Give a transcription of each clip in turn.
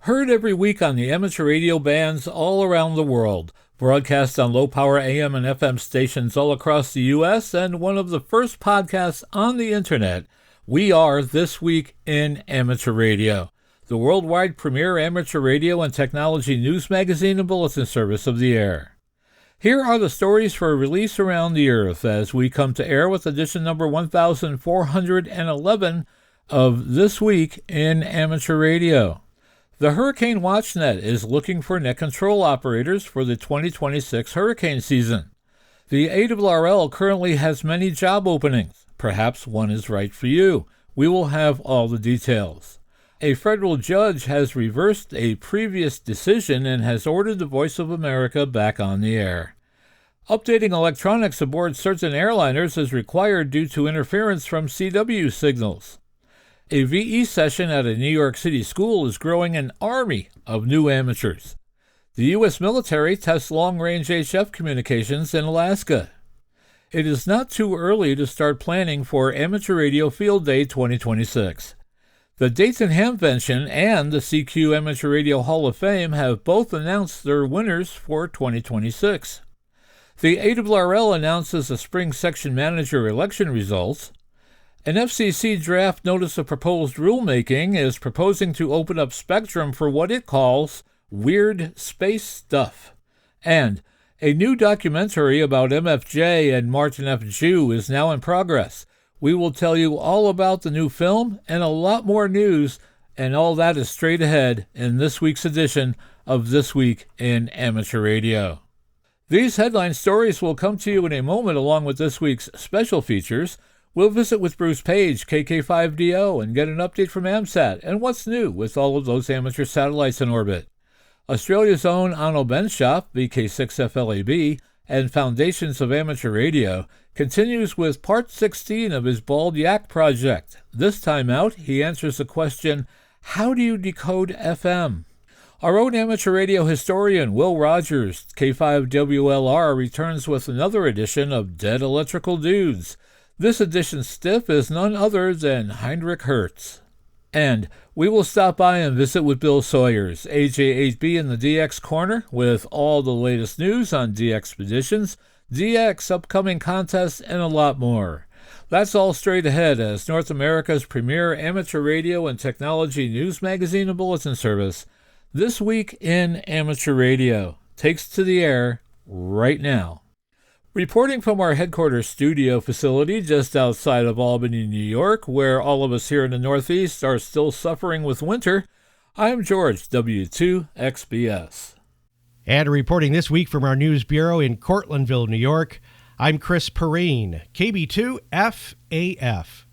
Heard every week on the amateur radio bands all around the world, broadcast on low-power AM and FM stations all across the U.S., and one of the first podcasts on the Internet, we are This Week in Amateur Radio, the worldwide premier amateur radio and technology news magazine and bulletin service of the air. Here are the stories for release around the earth as we come to air with edition number 1411 of This Week in Amateur Radio. The Hurricane WatchNet is looking for net control operators for the 2026 hurricane season. The ARRL currently has many job openings. Perhaps one is right for you. We will have all the details. A federal judge has reversed a previous decision and has ordered the Voice of America back on the air. Updating electronics aboard certain airliners is required due to interference from CW signals. A VE session at a New York City school is growing an army of new amateurs. The U.S. military tests long-range HF communications in Alaska. It is not too early to start planning for Amateur Radio Field Day 2026. The Dayton Hamvention and the CQ Amateur Radio Hall of Fame have both announced their winners for 2026. The ARRL announces the spring section manager election results. An FCC draft notice of proposed rulemaking is proposing to open up spectrum for what it calls weird space stuff. And a new documentary about MFJ and Martin F. Jew is now in progress. We will tell you all about the new film and a lot more news, and all that is straight ahead in this week's edition of This Week in Amateur Radio. These headline stories will come to you in a moment along with this week's special features. We'll visit with Bruce Page, KK5DO, and get an update from AMSAT and what's new with all of those amateur satellites in orbit. Australia's own Onno Benschop, VK6FLAB, and Foundations of Amateur Radio continues with Part 16 of his Bald Yak project. This time out, he answers the question, how do you decode FM? Our own amateur radio historian, Will Rogers, K5WLR, returns with another edition of Dead Electrical Dudes. This edition's stiff is none other than Heinrich Hertz. And we will stop by and visit with Bill Sawyers, AJ8B in the DX Corner, with all the latest news on DXpeditions, DX upcoming contests, and a lot more. That's all straight ahead as North America's premier amateur radio and technology news magazine and bulletin service, This Week in Amateur Radio, takes to the air right now. Reporting from our headquarters studio facility just outside of Albany, New York, where all of us here in the Northeast are still suffering with winter, I'm George, W2XBS. And reporting this week from our news bureau in Cortlandville, New York, I'm Chris Perrine, KB2FAF.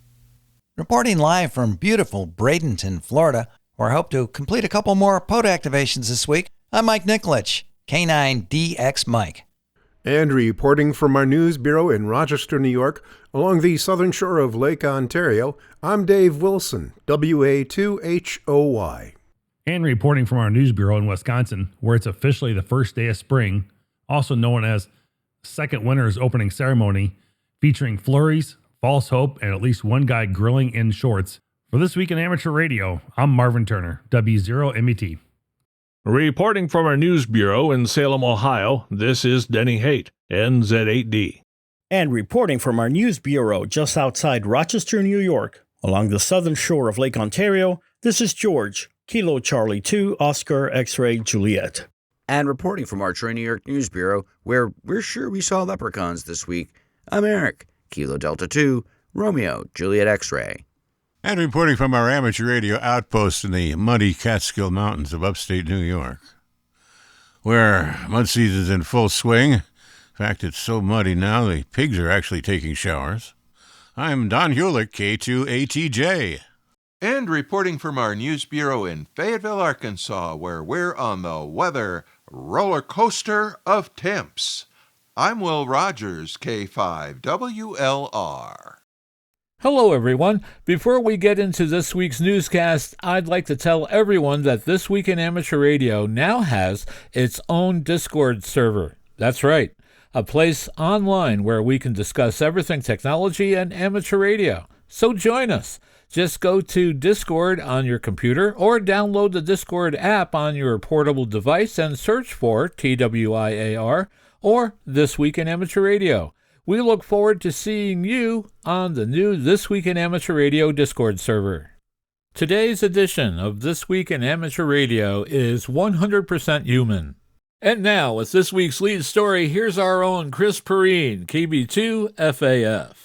Reporting live from beautiful Bradenton, Florida, where I hope to complete a couple more POD activations this week, I'm Mike Nikolich, K9DX Mike. And reporting from our news bureau in Rochester, New York, along the southern shore of Lake Ontario, I'm Dave Wilson, WA2HOY. And reporting from our news bureau in Wisconsin, where it's officially the first day of spring, also known as Second Winter's Opening Ceremony, featuring flurries, false hope, and at least one guy grilling in shorts. For This Week in Amateur Radio, I'm Marvin Turner, W0MET. Reporting from our news bureau in Salem, Ohio, this is Denny Haight, NZ8D. And reporting from our news bureau just outside Rochester, New York, along the southern shore of Lake Ontario, this is George, Kilo Charlie 2, Oscar X-Ray Juliet. And reporting from our Troy, New York news bureau, where we're sure we saw leprechauns this week, I'm Eric, Kilo Delta 2, Romeo, Juliet X-Ray. And reporting from our amateur radio outpost in the muddy Catskill Mountains of upstate New York, where mud season's in full swing. In fact, it's so muddy now the pigs are actually taking showers. I'm Don Hulick, K2ATJ. And reporting from our news bureau in Fayetteville, Arkansas, where we're on the weather roller coaster of temps. I'm Will Rogers, K5WLR. Hello, everyone. Before we get into this week's newscast, I'd like to tell everyone that This Week in Amateur Radio now has its own Discord server. That's right, a place online where we can discuss everything technology and amateur radio. So join us. Just go to Discord on your computer or download the Discord app on your portable device and search for TWIAR or This Week in Amateur Radio. We look forward to seeing you on the new This Week in Amateur Radio Discord server. Today's edition of This Week in Amateur Radio is 100% human. And now, with this week's lead story, here's our own Chris Perrine, KB2 FAF.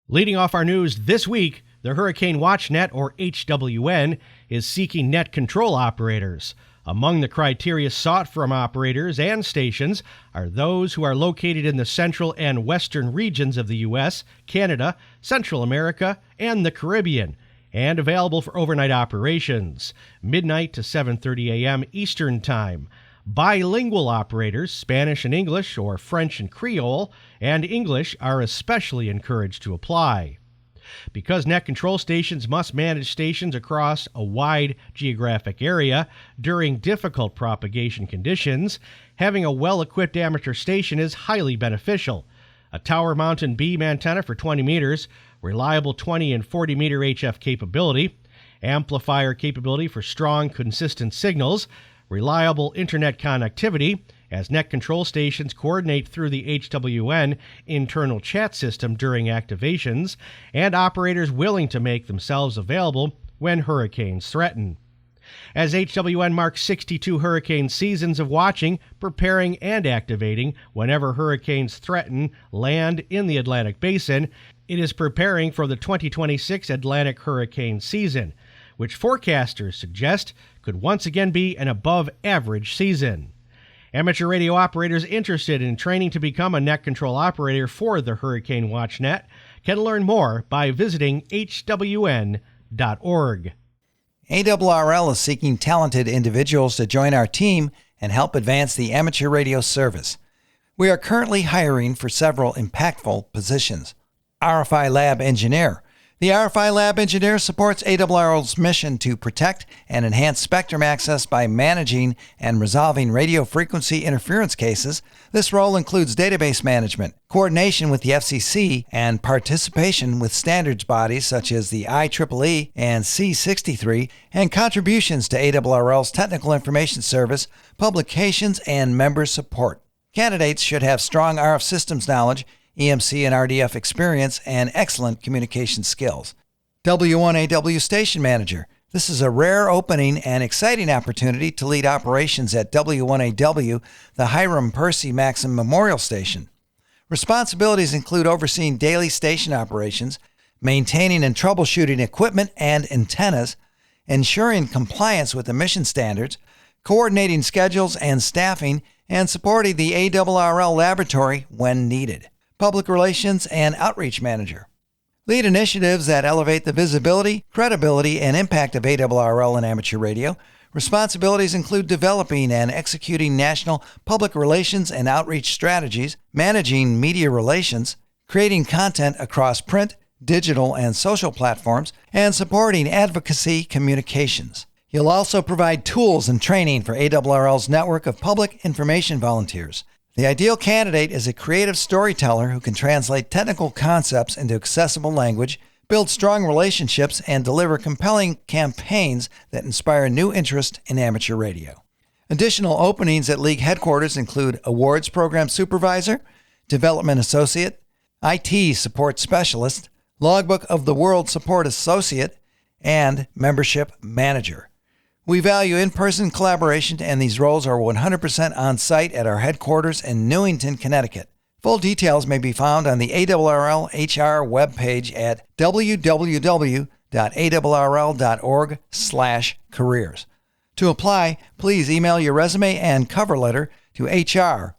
Leading off our news this week, the Hurricane Watch Net, or HWN, is seeking net control operators. Among the criteria sought from operators and stations are those who are located in the central and western regions of the U.S., Canada, Central America, and the Caribbean, and available for overnight operations, midnight to 7:30 a.m. Eastern Time. Bilingual operators, Spanish and English, or French and Creole, and English are especially encouraged to apply. Because net control stations must manage stations across a wide geographic area during difficult propagation conditions, having a well-equipped amateur station is highly beneficial. A tower-mounted beam antenna for 20 meters, reliable 20 and 40-meter HF capability, amplifier capability for strong, consistent signals, reliable internet connectivity, as net control stations coordinate through the HWN internal chat system during activations, and operators willing to make themselves available when hurricanes threaten. As HWN marks 62 hurricane seasons of watching, preparing, and activating whenever hurricanes threaten land in the Atlantic Basin, it is preparing for the 2026 Atlantic hurricane season, which forecasters suggest could once again be an above-average season. Amateur radio operators interested in training to become a net control operator for the Hurricane Watch Net can learn more by visiting hwn.org. ARRL is seeking talented individuals to join our team and help advance the amateur radio service. We are currently hiring for several impactful positions. RFI Lab Engineer. The RFI Lab Engineer supports ARRL's mission to protect and enhance spectrum access by managing and resolving radio frequency interference cases. This role includes database management, coordination with the FCC, and participation with standards bodies such as the IEEE and C63, and contributions to ARRL's Technical Information Service, publications, and member support. Candidates should have strong RF systems knowledge, EMC and RDF experience, and excellent communication skills. W1AW Station Manager. This is a rare opening and exciting opportunity to lead operations at W1AW, the Hiram Percy Maxim Memorial Station. Responsibilities include overseeing daily station operations, maintaining and troubleshooting equipment and antennas, ensuring compliance with emission standards, coordinating schedules and staffing, and supporting the ARRL laboratory when needed. Public Relations and Outreach Manager. Lead initiatives that elevate the visibility, credibility, and impact of ARRL in amateur radio. Responsibilities include developing and executing national public relations and outreach strategies, managing media relations, creating content across print, digital, and social platforms, and supporting advocacy communications. You'll also provide tools and training for ARRL's network of public information volunteers. The ideal candidate is a creative storyteller who can translate technical concepts into accessible language, build strong relationships, and deliver compelling campaigns that inspire new interest in amateur radio. Additional openings at League headquarters include Awards Program Supervisor, Development Associate, IT Support Specialist, Logbook of the World Support Associate, and Membership Manager. We value in-person collaboration, and these roles are 100% on-site at our headquarters in Newington, Connecticut. Full details may be found on the ARRL HR webpage at www.arrl.org/careers. To apply, please email your resume and cover letter to hr@arrl.org.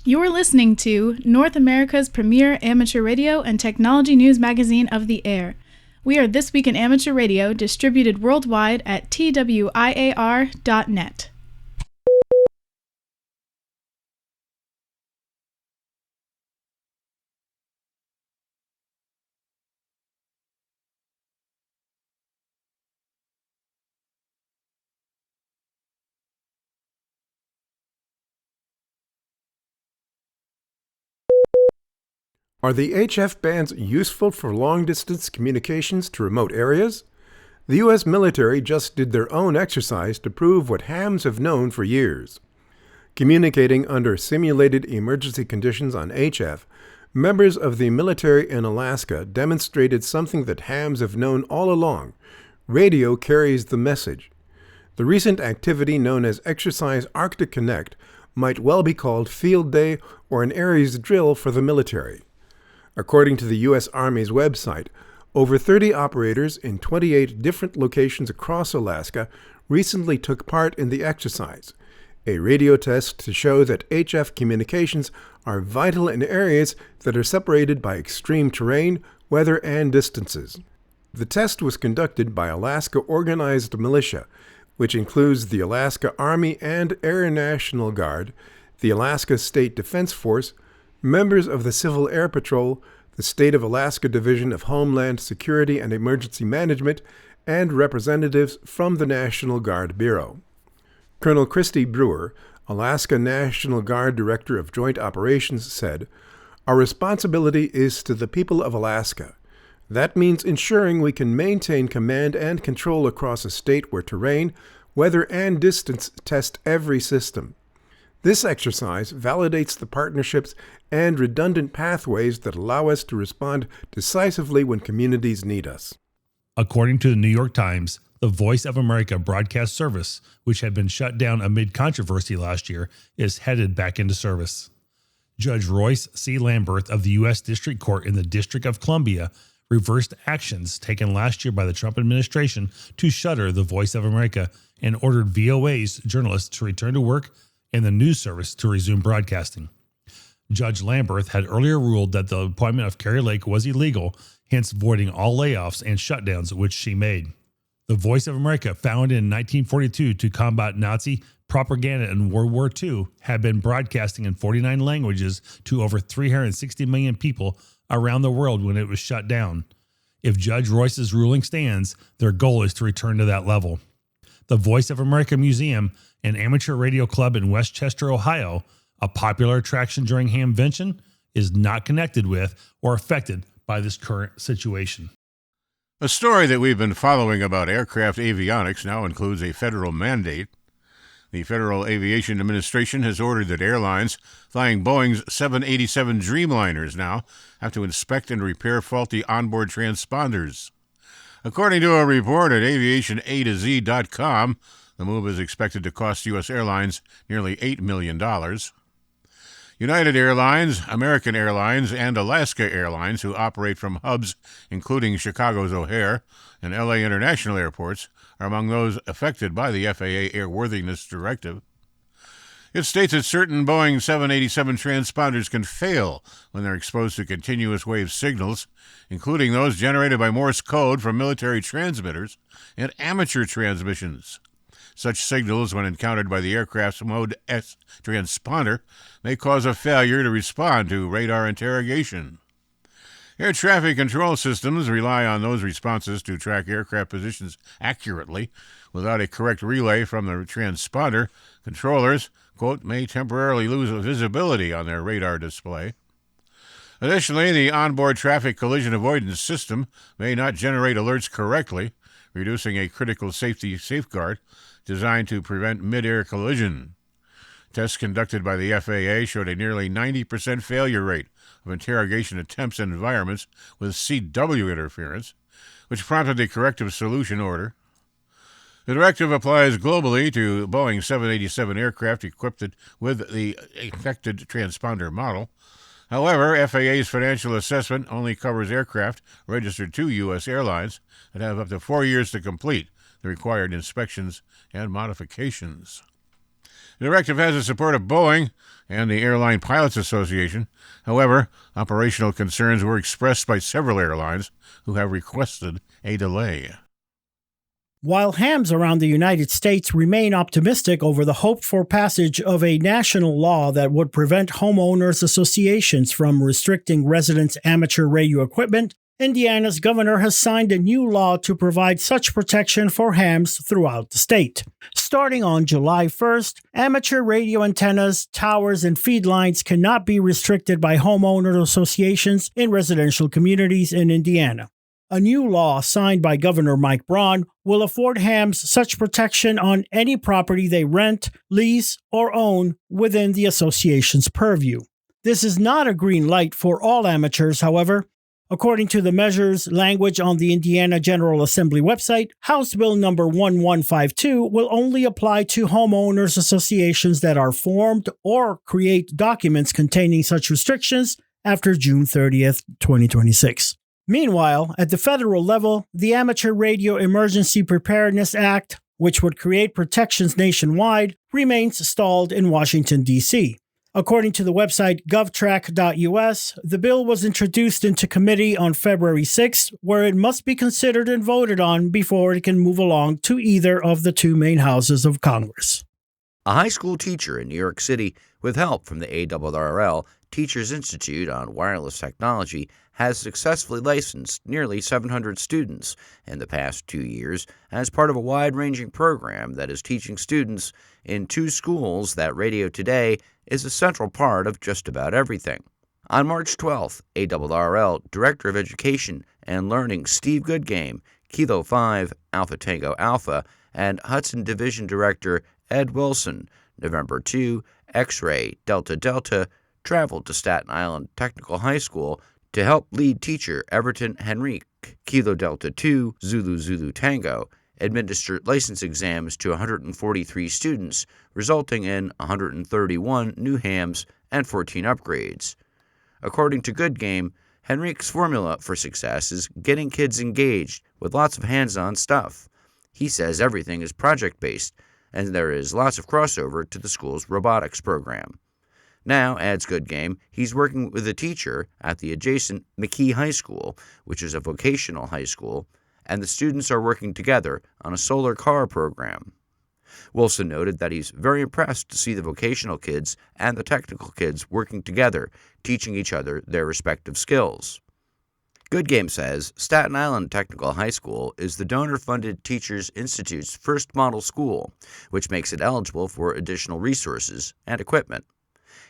You're listening to North America's premier amateur radio and technology news magazine of the air. We are This Week in Amateur Radio, distributed worldwide at twiar.net. Are the HF bands useful for long-distance communications to remote areas? The U.S. military just did their own exercise to prove what hams have known for years. Communicating under simulated emergency conditions on HF, members of the military in Alaska demonstrated something that hams have known all along. Radio carries the message. The recent activity known as Exercise Arctic Connect might well be called Field Day or an Ares drill for the military. According to the U.S. Army's website, over 30 operators in 28 different locations across Alaska recently took part in the exercise, a radio test to show that HF communications are vital in areas that are separated by extreme terrain, weather, and distances. The test was conducted by Alaska Organized Militia, which includes the Alaska Army and Air National Guard, the Alaska State Defense Force, members of the Civil Air Patrol, the State of Alaska Division of Homeland Security and Emergency Management, and representatives from the National Guard Bureau. Colonel Christy Brewer, Alaska National Guard Director of Joint Operations, said, "Our responsibility is to the people of Alaska. That means ensuring we can maintain command and control across a state where terrain, weather, and distance test every system. This exercise validates the partnerships and redundant pathways that allow us to respond decisively when communities need us." According to the New York Times, the Voice of America broadcast service, which had been shut down amid controversy last year, is headed back into service. Judge Royce C. Lamberth of the U.S. District Court in the District of Columbia reversed actions taken last year by the Trump administration to shutter the Voice of America and ordered VOA's journalists to return to work and the news service to resume broadcasting. Judge Lamberth had earlier ruled that the appointment of Carrie Lake was illegal, hence voiding all layoffs and shutdowns which she made. The Voice of America, founded in 1942 to combat Nazi propaganda in World War II, had been broadcasting in 49 languages to over 360 million people around the world when it was shut down. If Judge Royce's ruling stands, their goal is to return to that level. The Voice of America Museum, an amateur radio club in Westchester, Ohio, a popular attraction during Hamvention, is not connected with or affected by this current situation. A story that we've been following about aircraft avionics now includes a federal mandate. The Federal Aviation Administration has ordered that airlines flying Boeing's 787 Dreamliners now have to inspect and repair faulty onboard transponders. According to a report at aviationatoz.com, the move is expected to cost U.S. airlines nearly $8 million. United Airlines, American Airlines, and Alaska Airlines, who operate from hubs including Chicago's O'Hare and L.A. International Airports, are among those affected by the FAA Airworthiness Directive. It states that certain Boeing 787 transponders can fail when they're exposed to continuous wave signals, including those generated by Morse code from military transmitters and amateur transmissions. Such signals, when encountered by the aircraft's Mode S transponder, may cause a failure to respond to radar interrogation. Air traffic control systems rely on those responses to track aircraft positions accurately. Without a correct relay from the transponder, controllers, quote, may temporarily lose visibility on their radar display. Additionally, the onboard traffic collision avoidance system may not generate alerts correctly, reducing a critical safety safeguard designed to prevent mid-air collision. Tests conducted by the FAA showed a nearly 90% failure rate of interrogation attempts in environments with CW interference, which prompted a corrective solution order. The directive applies globally to Boeing 787 aircraft equipped with the affected transponder model. However, FAA's financial assessment only covers aircraft registered to U.S. airlines that have up to 4 years to complete the required inspections and modifications. The directive has the support of Boeing and the Airline Pilots Association. However, operational concerns were expressed by several airlines who have requested a delay. While hams around the United States remain optimistic over the hoped-for passage of a national law that would prevent homeowners associations from restricting residents' amateur radio equipment, Indiana's governor has signed a new law to provide such protection for hams throughout the state. Starting on July 1st, amateur radio antennas, towers, and feed lines cannot be restricted by homeowner associations in residential communities in Indiana. A new law signed by Governor Mike Braun will afford hams such protection on any property they rent, lease, or own within the association's purview. This is not a green light for all amateurs, however. According to the measure's language on the Indiana General Assembly website, House Bill number 1152 will only apply to homeowners associations that are formed or create documents containing such restrictions after June 30th, 2026. Meanwhile, at the federal level, the Amateur Radio Emergency Preparedness Act, which would create protections nationwide, remains stalled in Washington, D.C. According to the website govtrack.us, the bill was introduced into committee on February 6th, where it must be considered and voted on before it can move along to either of the two main houses of Congress. A high school teacher in New York City, with help from the ARRL, Teachers Institute on Wireless Technology, has successfully licensed nearly 700 students in the past 2 years as part of a wide-ranging program that is teaching students in 2 schools that radio today is a central part of just about everything. On March 12th, ARRL Director of Education and Learning Steve Goodgame, Kilo 5 Alpha Tango Alpha, and Hudson Division Director Ed Wilson, November 2 X-Ray Delta Delta, traveled to Staten Island Technical High School to help lead teacher Everton Henrique, Kilo Delta 2 Zulu Zulu Tango, administer license exams to 143 students, resulting in 131 new hams and 14 upgrades. According to Goodgame, Henrique's formula for success is getting kids engaged with lots of hands-on stuff. He says everything is project-based, and there is lots of crossover to the school's robotics program. Now, adds Goodgame, he's working with a teacher at the adjacent McKee High School, which is a vocational high school, and the students are working together on a solar car program. Wilson noted that he's very impressed to see the vocational kids and the technical kids working together, teaching each other their respective skills. Goodgame says Staten Island Technical High School is the donor-funded Teachers Institute's first model school, which makes it eligible for additional resources and equipment.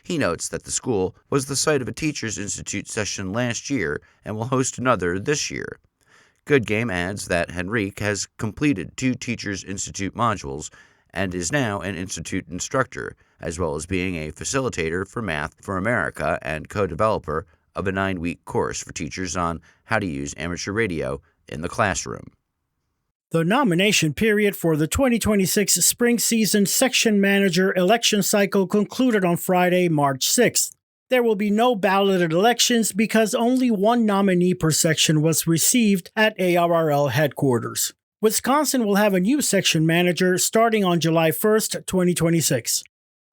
He notes that the school was the site of a Teachers Institute session last year and will host another this year. Goodgame adds that Henrique has completed 2 Teachers Institute modules and is now an Institute instructor, as well as being a facilitator for Math for America and co-developer of a 9-week course for teachers on how to use amateur radio in the classroom. The nomination period for the 2026 spring season section manager election cycle concluded on Friday, March 6th. There will be no balloted elections because only 1 nominee per section was received at ARRL headquarters. Wisconsin will have a new section manager starting on July 1st, 2026.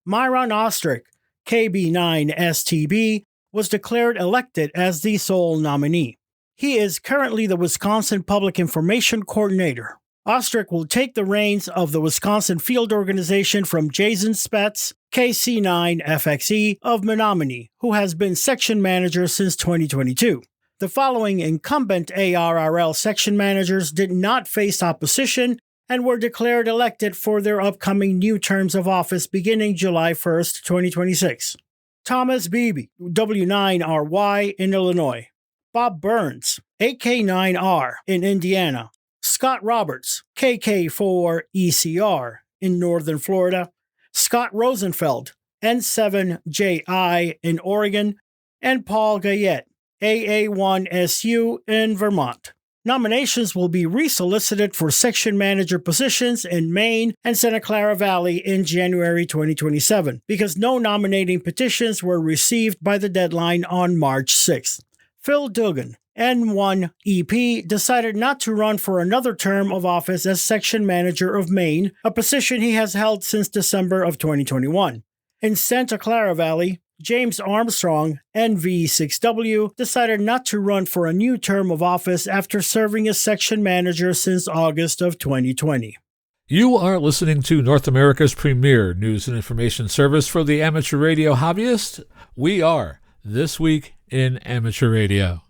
Myron Ostrick, KB9STB, was declared elected as the sole nominee. He is currently the Wisconsin Public Information Coordinator. Ostrick will take the reins of the Wisconsin Field Organization from Jason Spetz, KC9FXE of Menominee, who has been section manager since 2022. The following incumbent ARRL section managers did not face opposition and were declared elected for their upcoming new terms of office beginning July 1st, 2026. Thomas Beebe, W9RY in Illinois. Bob Burns, AK9R in Indiana. Scott Roberts, KK4ECR in Northern Florida. Scott Rosenfeld, N7JI in Oregon. And Paul Gayette, AA1SU in Vermont. Nominations will be resolicited for section manager positions in Maine and Santa Clara Valley in January 2027 because no nominating petitions were received by the deadline on March 6th. Phil Dugan, N1EP, decided not to run for another term of office as section manager of Maine, a position he has held since December of 2021. In Santa Clara Valley, James Armstrong, NV6W, decided not to run for a new term of office after serving as section manager since August of 2020. You are listening to North America's premier news and information service for the amateur radio hobbyist. We are This Week in Amateur Radio.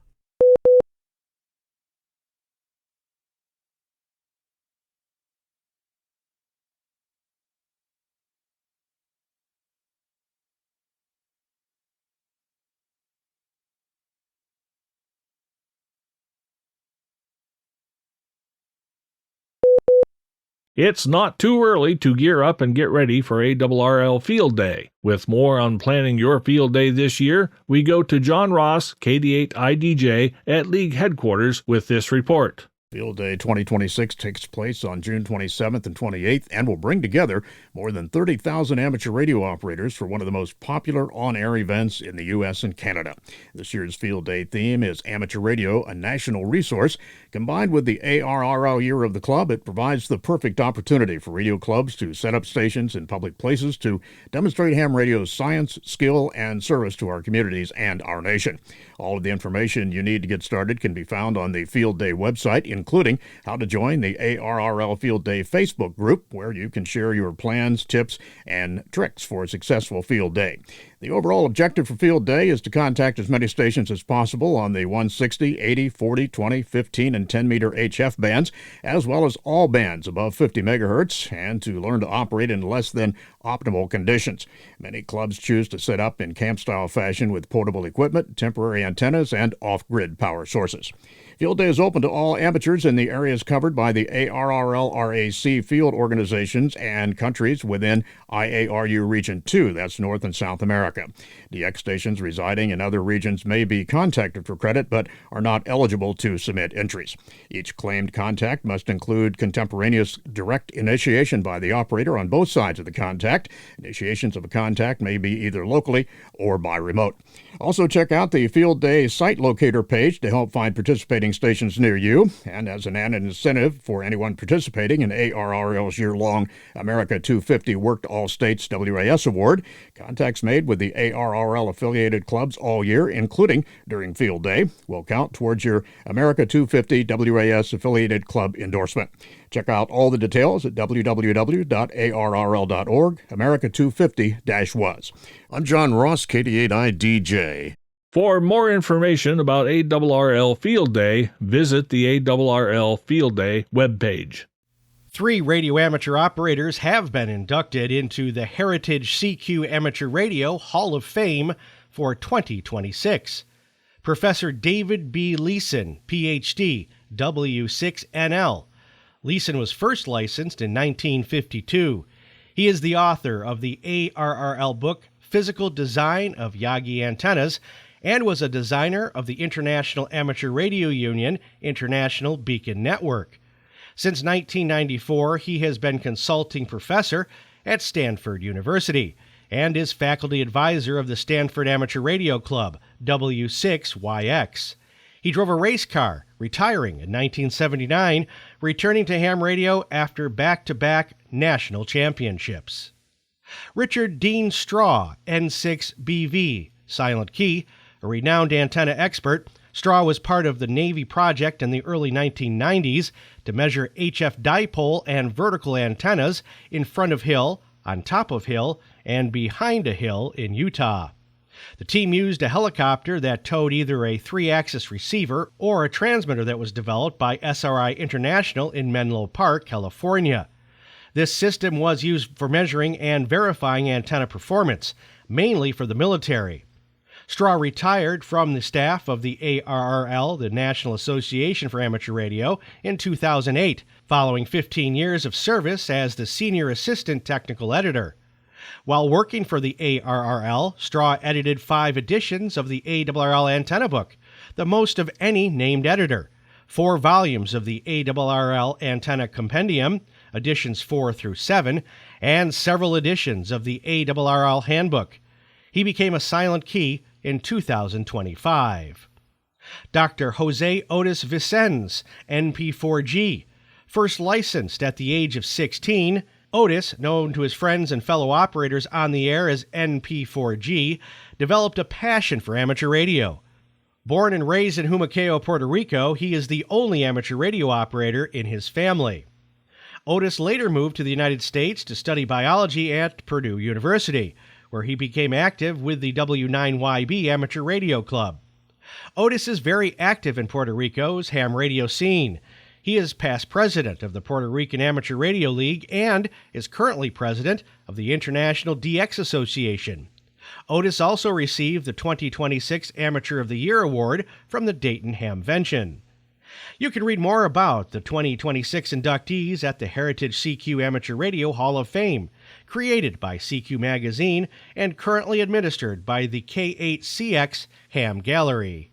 It's not too early to gear up and get ready for ARRL Field Day. With more on planning your field day this year, we go to John Ross, KD8IDJ, at League Headquarters with this report. Field Day 2026 takes place on June 27th and 28th and will bring together more than 30,000 amateur radio operators for one of the most popular on-air events in the U.S. and Canada. This year's Field Day theme is Amateur Radio, a National Resource. Combined with the ARRL Year of the Club, it provides the perfect opportunity for radio clubs to set up stations in public places to demonstrate ham radio's science, skill, and service to our communities and our nation. All of the information you need to get started can be found on the Field Day website, including how to join the ARRL Field Day Facebook group, where you can share your plans, tips, and tricks for a successful field day. The overall objective for Field Day is to contact as many stations as possible on the 160, 80, 40, 20, 15, and 10-meter HF bands, as well as all bands above 50 megahertz, and to learn to operate in less than optimal conditions. Many clubs choose to set up in camp-style fashion with portable equipment, temporary antennas, and off-grid power sources. Field Day is open to all amateurs in the areas covered by the ARRL RAC field organizations and countries within IARU Region 2, that's North and South America. DX stations residing in other regions may be contacted for credit but are not eligible to submit entries. Each claimed contact must include contemporaneous direct initiation by the operator on both sides of the contact. Initiations of a contact may be either locally or by remote. Also check out the Field Day site locator page to help find participating stations near you. And as an added incentive for anyone participating in ARRL's year-long America 250 Worked All States WAS Award, contacts made with the ARRL-affiliated clubs all year, including during Field Day, will count towards your America 250 WAS-affiliated club endorsement. Check out all the details at www.arrl.org, America 250-was. I'm John Ross, KD8IDJ. For more information about ARRL Field Day, visit the ARRL Field Day webpage. 3 radio amateur operators have been inducted into the Heritage CQ Amateur Radio Hall of Fame for 2026. Professor David B. Leeson, Ph.D., W6NL. Leeson was first licensed in 1952. He is the author of the ARRL book Physical Design of Yagi Antennas and was a designer of the International Amateur Radio Union International Beacon Network. Since 1994, he has been consulting professor at Stanford University and is faculty advisor of the Stanford Amateur Radio Club, W6YX. He drove a race car, retiring in 1979, returning to ham radio after back-to-back national championships. Richard Dean Straw, N6BV, Silent Key, a renowned antenna expert, Straw was part of the Navy project in the early 1990s to measure HF dipole and vertical antennas in front of hill, on top of hill, and behind a hill in Utah. The team used a helicopter that towed either a 3-axis receiver or a transmitter that was developed by SRI International in Menlo Park, California. This system was used for measuring and verifying antenna performance, mainly for the military. Straw retired from the staff of the ARRL, the National Association for Amateur Radio, in 2008, following 15 years of service as the Senior Assistant Technical Editor. While working for the ARRL, Straw edited 5 editions of the ARRL Antenna Book, the most of any named editor, 4 volumes of the ARRL Antenna Compendium, editions 4 through 7, and several editions of the ARRL Handbook. He became a silent key in 2025. Dr. Jose Otis Vicens, NP4G, first licensed at the age of 16, Otis, known to his friends and fellow operators on the air as NP4G, developed a passion for amateur radio. Born and raised in Humacao, Puerto Rico, he is the only amateur radio operator in his family. Otis later moved to the United States to study biology at Purdue University, where he became active with the W9YB Amateur Radio Club. Otis is very active in Puerto Rico's ham radio scene. He is past president of the Puerto Rican Amateur Radio League and is currently president of the International DX Association. Otis also received the 2026 Amateur of the Year Award from the Dayton Hamvention. You can read more about the 2026 inductees at the Heritage CQ Amateur Radio Hall of Fame, created by CQ Magazine and currently administered by the K8CX Ham Gallery.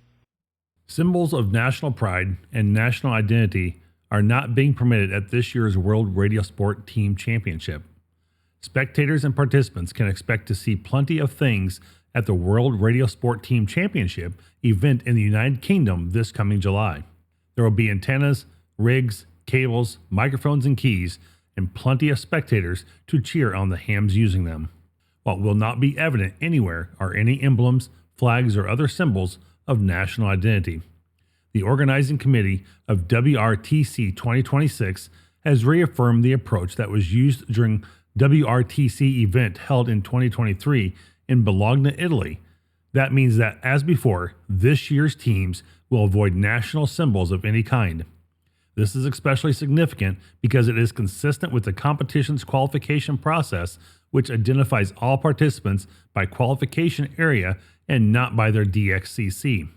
Symbols of national pride and national identity are not being permitted at this year's World Radio Sport Team Championship. Spectators and participants can expect to see plenty of things at the World Radio Sport Team Championship event in the United Kingdom this coming July. There will be antennas, rigs, cables, microphones, and keys, and plenty of spectators to cheer on the hams using them. What will not be evident anywhere are any emblems, flags, or other symbols of national identity. The organizing committee of WRTC 2026 has reaffirmed the approach that was used during WRTC event held in 2023 in Bologna, Italy. That means that, as before, this year's teams will avoid national symbols of any kind. This is especially significant because it is consistent with the competition's qualification process, which identifies all participants by qualification area and not by their DXCC.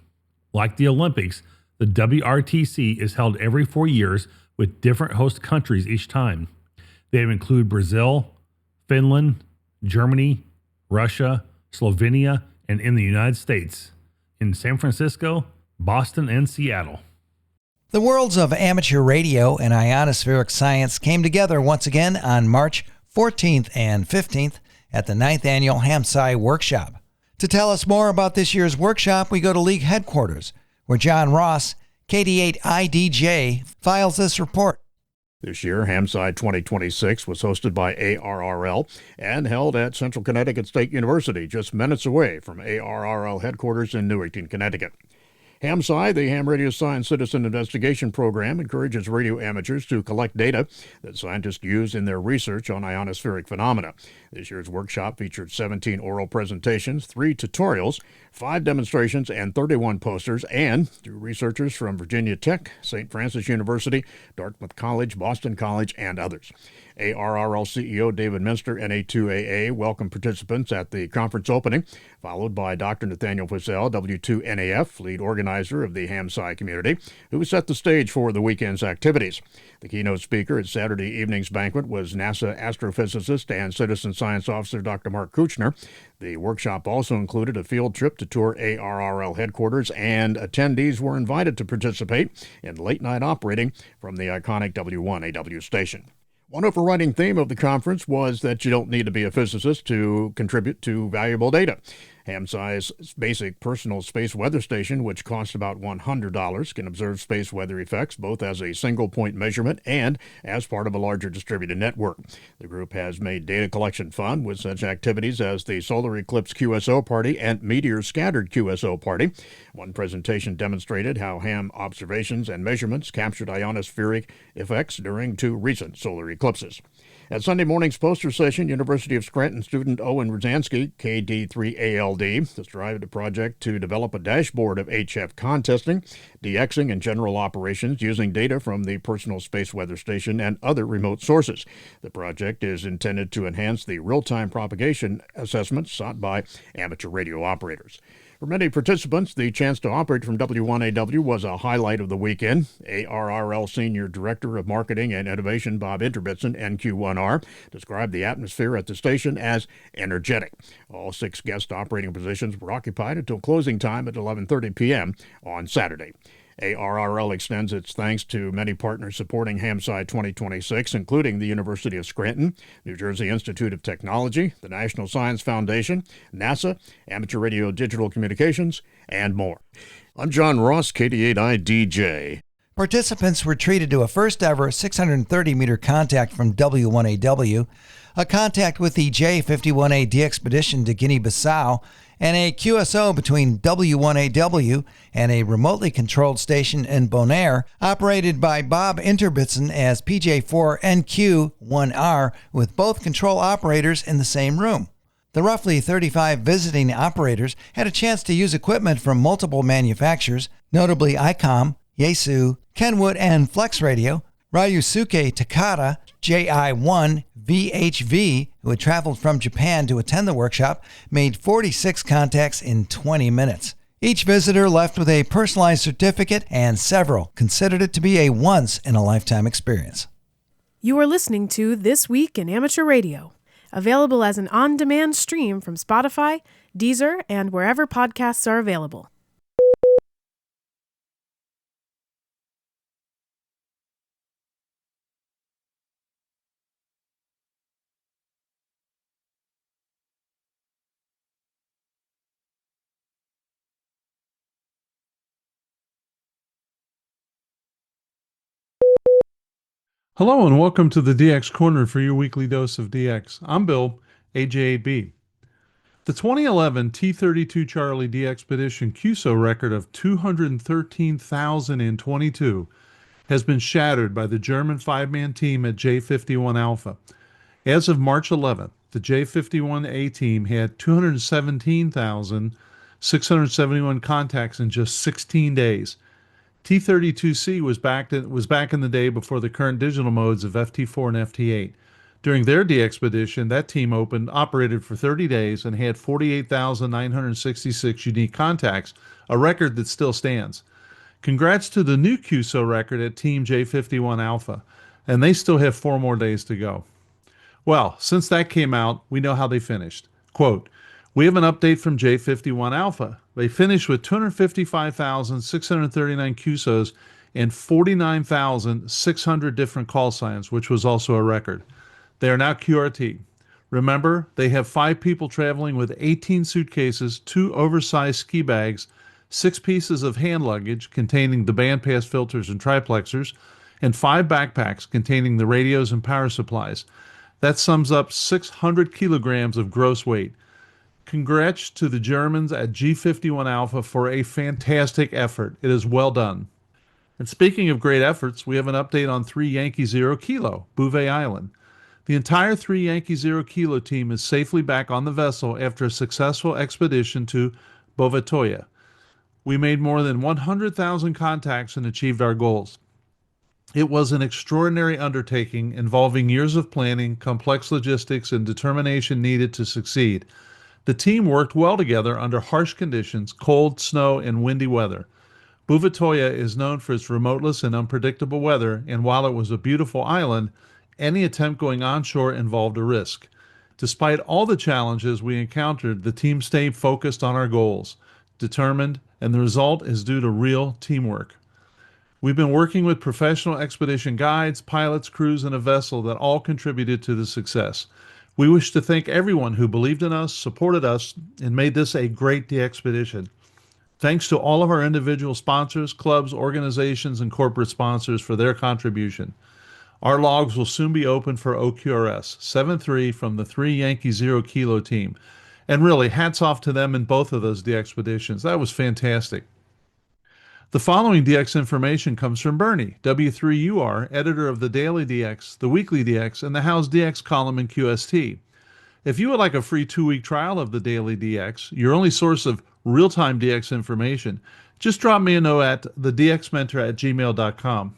Like the Olympics, the WRTC is held every 4 years with different host countries each time. They include Brazil, Finland, Germany, Russia, Slovenia, and in the United States, in San Francisco, Boston, and Seattle. The worlds of amateur radio and ionospheric science came together once again on March 14th and 15th at the 9th Annual HamSCI Workshop. To tell us more about this year's workshop, we go to League headquarters, where John Ross, KD8IDJ, files this report. This year, HamSCI 2026 was hosted by ARRL and held at Central Connecticut State University, just minutes away from ARRL headquarters in Newington, Connecticut. HamSCI, the Ham Radio Science Citizen Investigation Program, encourages radio amateurs to collect data that scientists use in their research on ionospheric phenomena. This year's workshop featured 17 oral presentations, 3 tutorials, 5 demonstrations, and 31 posters, and through researchers from Virginia Tech, St. Francis University, Dartmouth College, Boston College, and others. ARRL CEO David Minster, NA2AA, welcomed participants at the conference opening, followed by Dr. Nathaniel Fussell, W2NAF, lead organizer of the HamSCI community, who set the stage for the weekend's activities. The keynote speaker at Saturday evening's banquet was NASA astrophysicist and citizen science officer Dr. Mark Kuchner. The workshop also included a field trip to tour ARRL headquarters, and attendees were invited to participate in late-night operating from the iconic W1AW station. One overriding theme of the conference was that you don't need to be a physicist to contribute to valuable data. HamSCI's basic personal space weather station, which costs about $100, can observe space weather effects both as a single-point measurement and as part of a larger distributed network. The group has made data collection fun with such activities as the Solar Eclipse QSO Party and Meteor Scattered QSO Party. One presentation demonstrated how ham observations and measurements captured ionospheric effects during 2 recent solar eclipses. At Sunday morning's poster session, University of Scranton student Owen Rozansky, KD3ALD, described a project to develop a dashboard of HF contesting, DXing, and general operations using data from the Personal Space Weather Station and other remote sources. The project is intended to enhance the real-time propagation assessments sought by amateur radio operators. For many participants, the chance to operate from W1AW was a highlight of the weekend. ARRL Senior Director of Marketing and Innovation Bob Interbitson, NQ1R, described the atmosphere at the station as energetic. All 6 guest operating positions were occupied until closing time at 11:30 p.m. on Saturday. ARRL extends its thanks to many partners supporting HamSCI 2026, including the University of Scranton, New Jersey Institute of Technology, the National Science Foundation, NASA, Amateur Radio Digital Communications, and more. I'm John Ross, KD8IDJ. Participants were treated to a first-ever 630-meter contact from W1AW, a contact with the J51A de-expedition to Guinea-Bissau, and a QSO between W1AW and a remotely controlled station in Bonaire, operated by Bob Interbitson as PJ4NQ1R, with both control operators in the same room. The roughly 35 visiting operators had a chance to use equipment from multiple manufacturers, notably ICOM, Yaesu, Kenwood, and Flex Radio. Ryusuke Takada, JI1 VHV, who had traveled from Japan to attend the workshop, made 46 contacts in 20 minutes. Each visitor left with a personalized certificate, and several considered it to be a once-in-a-lifetime experience. You are listening to This Week in Amateur Radio, available as an on-demand stream from Spotify, Deezer, and wherever podcasts are available. Hello and welcome to the DX Corner for your weekly dose of DX. I'm Bill, AJAB. The 2011 T-32 Charlie D-Expedition QSO record of 213,022 has been shattered by the German five-man team at J51 Alpha. As of March 11th, the J51A team had 217,671 contacts in just 16 days. T-32C was back in the day before the current digital modes of FT4 and FT8. During their D-Expedition, that team operated for 30 days and had 48,966 unique contacts, a record that still stands. Congrats to the new QSO record at Team J51 Alpha, and they still have 4 more days to go. Well, since that came out, we know how they finished. Quote, "We have an update from J51 Alpha. They finished with 255,639 QSOs and 49,600 different call signs, which was also a record. They are now QRT. Remember, they have 5 people traveling with 18 suitcases, 2 oversized ski bags, 6 pieces of hand luggage containing the bandpass filters and triplexers, and 5 backpacks containing the radios and power supplies. That sums up 600 kilograms of gross weight. Congrats to the Germans at G51 Alpha for a fantastic effort. It is well done." And speaking of great efforts, we have an update on 3 Yankee Zero Kilo, Bouvet Island. The entire 3 Yankee Zero Kilo team is safely back on the vessel after a successful expedition to Bovatoya. We made more than 100,000 contacts and achieved our goals. It was an extraordinary undertaking involving years of planning, complex logistics, and determination needed to succeed. The team worked well together under harsh conditions, cold, snow, and windy weather. Buvatoya is known for its remoteness and unpredictable weather, and while it was a beautiful island, any attempt going onshore involved a risk. Despite all the challenges we encountered, the team stayed focused on our goals, determined, and the result is due to real teamwork. We've been working with professional expedition guides, pilots, crews, and a vessel that all contributed to the success. We wish to thank everyone who believed in us, supported us, and made this a great D-Expedition. Thanks to all of our individual sponsors, clubs, organizations, and corporate sponsors for their contribution. Our logs will soon be open for OQRS, 7-3 from the 3 Yankee Zero Kilo team. And really, hats off to them in both of those D-Expeditions. That was fantastic. The following DX information comes from Bernie, W3UR, editor of the Daily DX, the Weekly DX, and the How's DX column in QST. If you would like a free 2-week trial of the Daily DX, your only source of real-time DX information, just drop me a note at thedxmentor@gmail.com.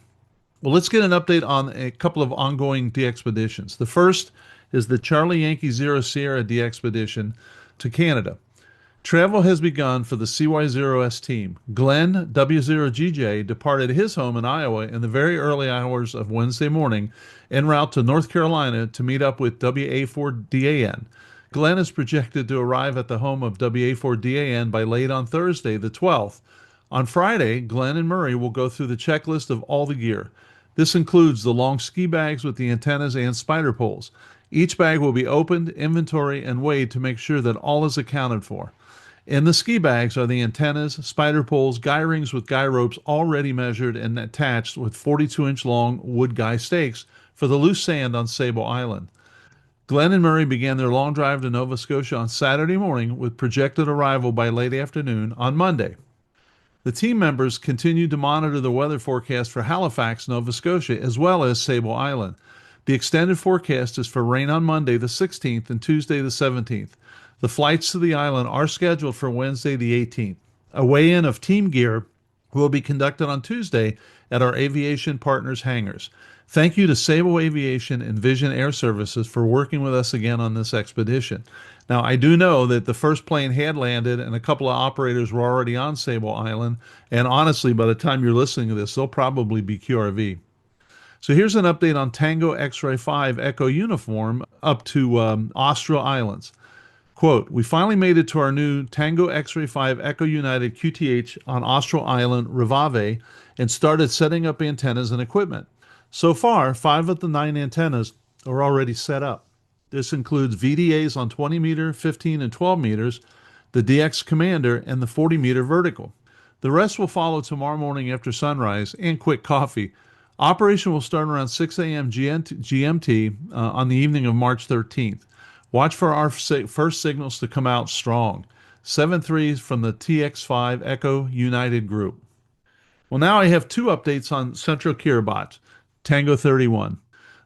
Well, let's get an update on a couple of ongoing D-Expeditions. The first is the Charlie Yankee Zero Sierra D-Expedition to Canada. Travel has begun for the CY0S team. Glenn W0GJ departed his home in Iowa in the very early hours of Wednesday morning en route to North Carolina to meet up with WA4DAN. Glenn is projected to arrive at the home of WA4DAN by late on Thursday, the 12th. On Friday, Glenn and Murray will go through the checklist of all the gear. This includes the long ski bags with the antennas and spider poles. Each bag will be opened, inventory, and weighed to make sure that all is accounted for. In the ski bags are the antennas, spider poles, guy rings with guy ropes already measured and attached with 42-inch long wood guy stakes for the loose sand on Sable Island. Glenn and Murray began their long drive to Nova Scotia on Saturday morning with projected arrival by late afternoon on Monday. The team members continued to monitor the weather forecast for Halifax, Nova Scotia, as well as Sable Island. The extended forecast is for rain on Monday the 16th and Tuesday the 17th. The flights to the island are scheduled for Wednesday the 18th. A weigh-in of team gear will be conducted on Tuesday at our aviation partners' hangars. Thank you to Sable Aviation and Vision Air Services for working with us again on this expedition. Now, I do know that the first plane had landed and a couple of operators were already on Sable Island. And honestly, by the time you're listening to this, they'll probably be QRV. So here's an update on Tango X-Ray 5 Echo Uniform up to Austral Islands. Quote, we finally made it to our new Tango X-Ray 5 Echo United QTH on Austral Island, Rivave, and started setting up antennas and equipment. So far, 5 of the 9 antennas are already set up. This includes VDAs on 20 meter, 15, and 12 meters, the DX Commander, and the 40 meter vertical. The rest will follow tomorrow morning after sunrise and quick coffee. Operation will start around 6 a.m. GMT on the evening of March 13th. Watch for our first signals to come out strong. 7.3 from the TX5 Echo United Group. Well, now I have 2 updates on Central Kiribati, Tango 31.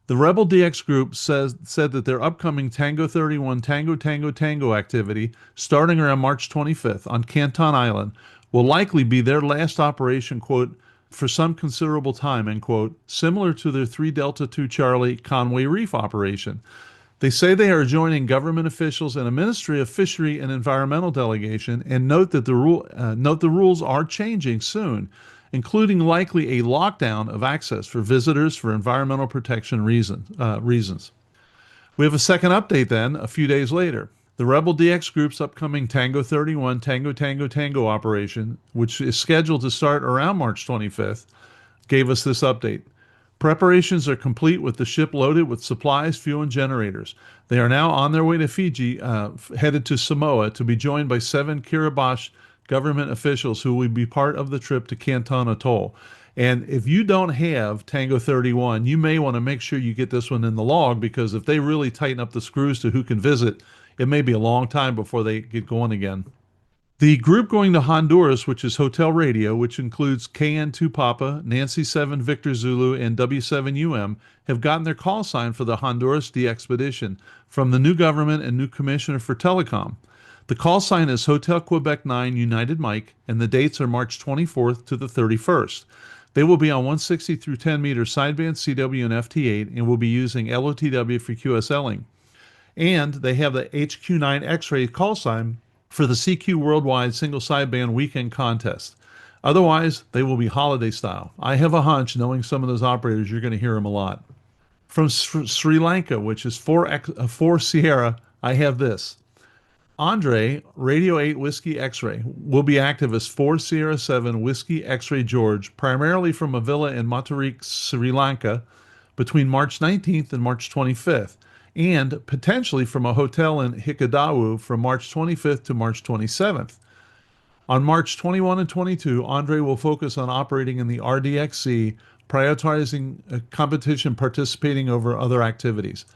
The Rebel DX Group said that their upcoming Tango 31 Tango activity, starting around March 25th on Canton Island, will likely be their last operation, quote, for some considerable time, end quote, similar to their 3 Delta 2 Charlie Conway Reef operation. They say they are joining government officials and a Ministry of Fishery and Environmental delegation, and note that the rules are changing soon, including likely a lockdown of access for visitors for environmental protection reasons. We have a second update then, a few days later. The Rebel DX Group's upcoming Tango 31 Tango operation, which is scheduled to start around March 25th, gave us this update. Preparations are complete with the ship loaded with supplies, fuel, and generators. They are now on their way to Fiji, headed to Samoa to be joined by 7 Kiribati government officials who will be part of the trip to Canton Atoll. And if you don't have Tango 31, you may want to make sure you get this one in the log, because if they really tighten up the screws to who can visit, it may be a long time before they get going again. The group going to Honduras, which is Hotel Radio, which includes KN2 Papa, Nancy 7 Victor Zulu, and W7UM, have gotten their call sign for the Honduras DXpedition from the new government and new commissioner for telecom. The call sign is Hotel Quebec 9 United Mike, and the dates are March 24th to the 31st. They will be on 160 through 10 meter sideband CW and FT8 and will be using LOTW for QSLing. And they have the HQ9 X-ray call sign for the CQ Worldwide Single Sideband Weekend Contest. Otherwise, they will be holiday style. I have a hunch, knowing some of those operators, you're going to hear them a lot. From Sri Lanka, which is 4 Sierra, I have this. Andre, Radio 8 Whiskey X-Ray, will be active as 4 Sierra 7 Whiskey X-Ray George, primarily from a villa in Matarik, Sri Lanka, between March 19th and March 25th, and potentially from a hotel in Hikadawu from March 25th to March 27th. On March 21 and 22, Andre will focus on operating in the RDXC, prioritizing competition participating over other activities.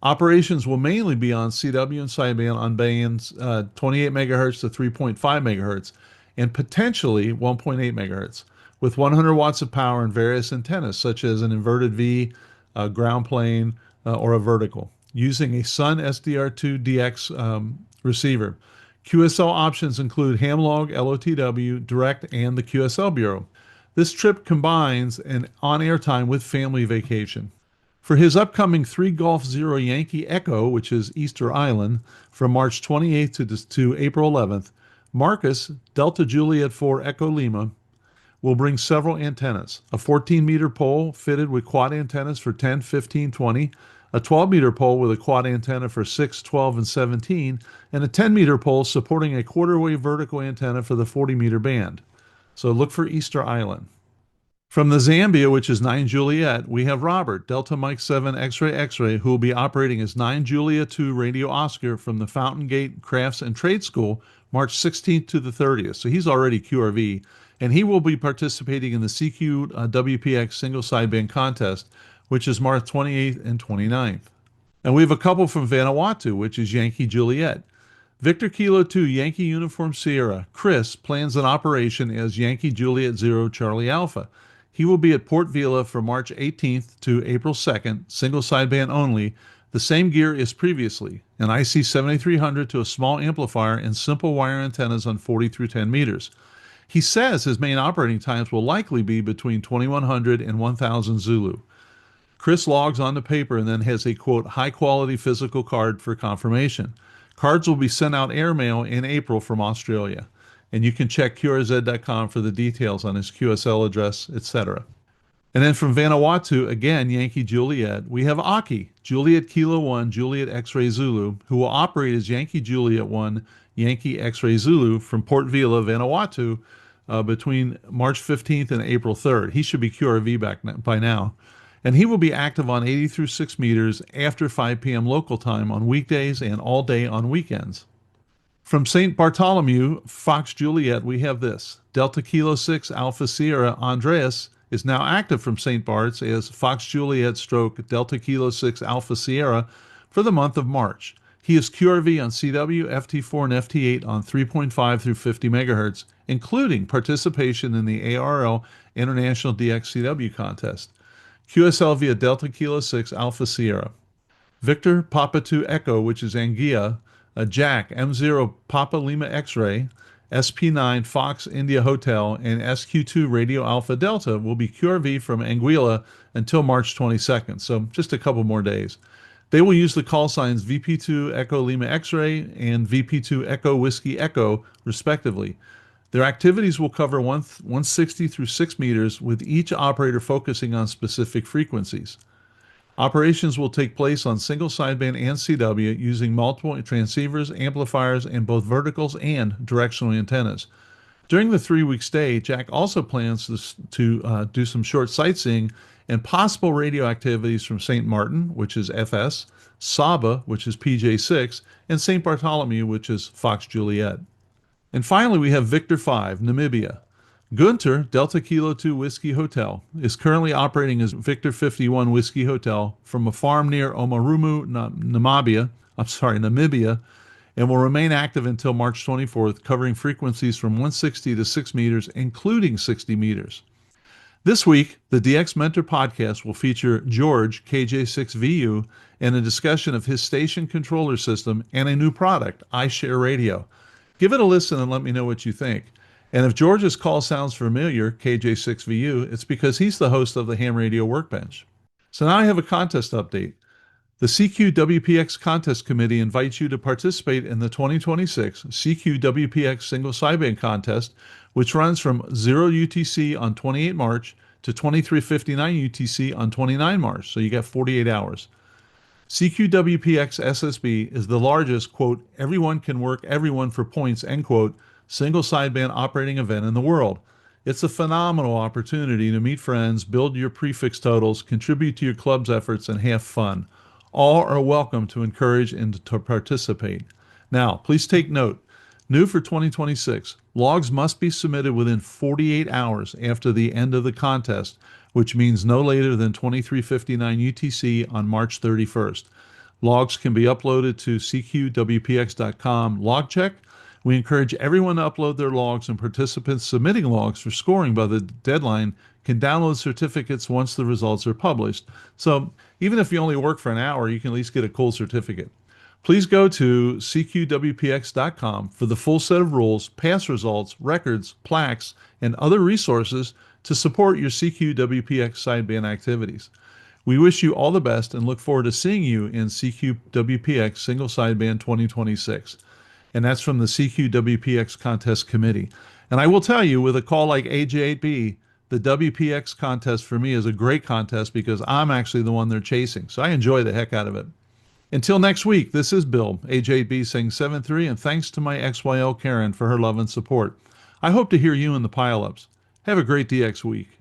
Operations will mainly be on CW and sideband on bands 28 MHz to 3.5 MHz and potentially 1.8 MHz with 100 watts of power and various antennas such as an inverted V, a ground plane, or a vertical, using a Sun SDR2 DX receiver. QSL options include Hamlog, LOTW, Direct, and the QSL Bureau. This trip combines an on-air time with family vacation. For his upcoming 3 Golf Zero Yankee Echo, which is Easter Island, from March 28th to April 11th, Marcus, Delta Juliet 4 Echo Lima, will bring several antennas, a 14-meter pole fitted with quad antennas for 10, 15, 20, a 12-meter pole with a quad antenna for 6, 12, and 17, and a 10-meter pole supporting a quarter-wave vertical antenna for the 40-meter band. So look for Easter Island. From the Zambia, which is 9 Juliet, we have Robert, Delta Mike 7 X-Ray, who will be operating as 9 Juliet 2 Radio Oscar from the Fountain Gate Crafts and Trade School, March 16th to the 30th. So he's already QRV, and he will be participating in the CQ WPX single sideband contest, which is March 28th and 29th. And we have a couple from Vanuatu, which is Yankee Juliet. Victor Kilo 2 Yankee Uniform Sierra, Chris, plans an operation as Yankee Juliet 0 Charlie Alpha. He will be at Port Vila from March 18th to April 2nd, single sideband only. The same gear as previously, an IC 7300 to a small amplifier and simple wire antennas on 40 through 10 meters. He says his main operating times will likely be between 2100 and 1000 Zulu. Chris logs on the paper and then has a, quote, high-quality physical card for confirmation. Cards will be sent out airmail in April from Australia. And you can check QRZ.com for the details on his QSL address, etc. And then from Vanuatu, again, Yankee Juliet, we have Aki, Juliet Kilo 1, Juliet X-Ray Zulu, who will operate as Yankee Juliet 1, Yankee X-Ray Zulu from Port Vila, Vanuatu, between March 15th and April 3rd. He should be QRV back by now. And he will be active on 80 through 6 meters after 5 p.m. local time on weekdays and all day on weekends. From St. Bartholomew, Fox Juliet, we have this. Delta Kilo 6 Alpha Sierra Andreas is now active from St. Bart's as Fox Juliet stroke Delta Kilo 6 Alpha Sierra for the month of March. He is QRV on CW, FT4, and FT8 on 3.5 through 50 megahertz, including participation in the ARRL International DXCW contest. QSL via Delta Kilo 6 Alpha Sierra. Victor Papa 2 Echo, which is Anguilla, Jack M0 Papa Lima X-Ray, SP9 Fox India Hotel, and SQ2 Radio Alpha Delta will be QRV from Anguilla until March 22nd, so just a couple more days. They will use the call signs VP2 Echo Lima X-Ray and VP2 Echo Whiskey Echo, respectively. Their activities will cover 160 through 6 meters, with each operator focusing on specific frequencies. Operations will take place on single sideband and CW using multiple transceivers, amplifiers, and both verticals and directional antennas. During the 3-week stay, Jack also plans to do some short sightseeing and possible radio activities from St. Martin, which is FS, Saba, which is PJ6, and St. Bartholomew, which is Fox Juliet. And finally, we have Victor 5, Namibia. Gunter, Delta Kilo 2 Whiskey Hotel, is currently operating as Victor 51 Whiskey Hotel from a farm near Omarumu, Namibia, and will remain active until March 24th, covering frequencies from 160 to 6 meters, including 60 meters. This week, the DX Mentor podcast will feature George, KJ6VU, and a discussion of his station controller system and a new product, iShare Radio. Give it a listen and let me know what you think. And if George's call sounds familiar, KJ6VU, it's because he's the host of the Ham Radio Workbench. So now I have a contest update. The CQ-WPX Contest Committee invites you to participate in the 2026 CQ-WPX Single Sideband Contest, which runs from 0 UTC on 28 March to 23:59 UTC on 29 March, so you got 48 hours. CQ-WPX SSB is the largest, quote, everyone can work everyone for points, end quote, single sideband operating event in the world. It's a phenomenal opportunity to meet friends, build your prefix totals, contribute to your club's efforts, and have fun. All are welcome to encourage and to participate. Now, please take note. New for 2026, logs must be submitted within 48 hours after the end of the contest, which means no later than 23:59 UTC on March 31st. Logs can be uploaded to cqwpx.com log check. We encourage everyone to upload their logs, and participants submitting logs for scoring by the deadline can download certificates once the results are published. So even if you only work for an hour, you can at least get a cool certificate. Please go to cqwpx.com for the full set of rules, past results, records, plaques, and other resources to support your CQ-WPX sideband activities. We wish you all the best and look forward to seeing you in CQ-WPX Single Sideband 2026. And that's from the CQ-WPX Contest Committee. And I will tell you, with a call like AJ8B, the WPX contest for me is a great contest because I'm actually the one they're chasing. So I enjoy the heck out of it. Until next week, this is Bill, AJ8B saying 7-3, and thanks to my XYL Karen for her love and support. I hope to hear you in the pileups. Have a great DX week.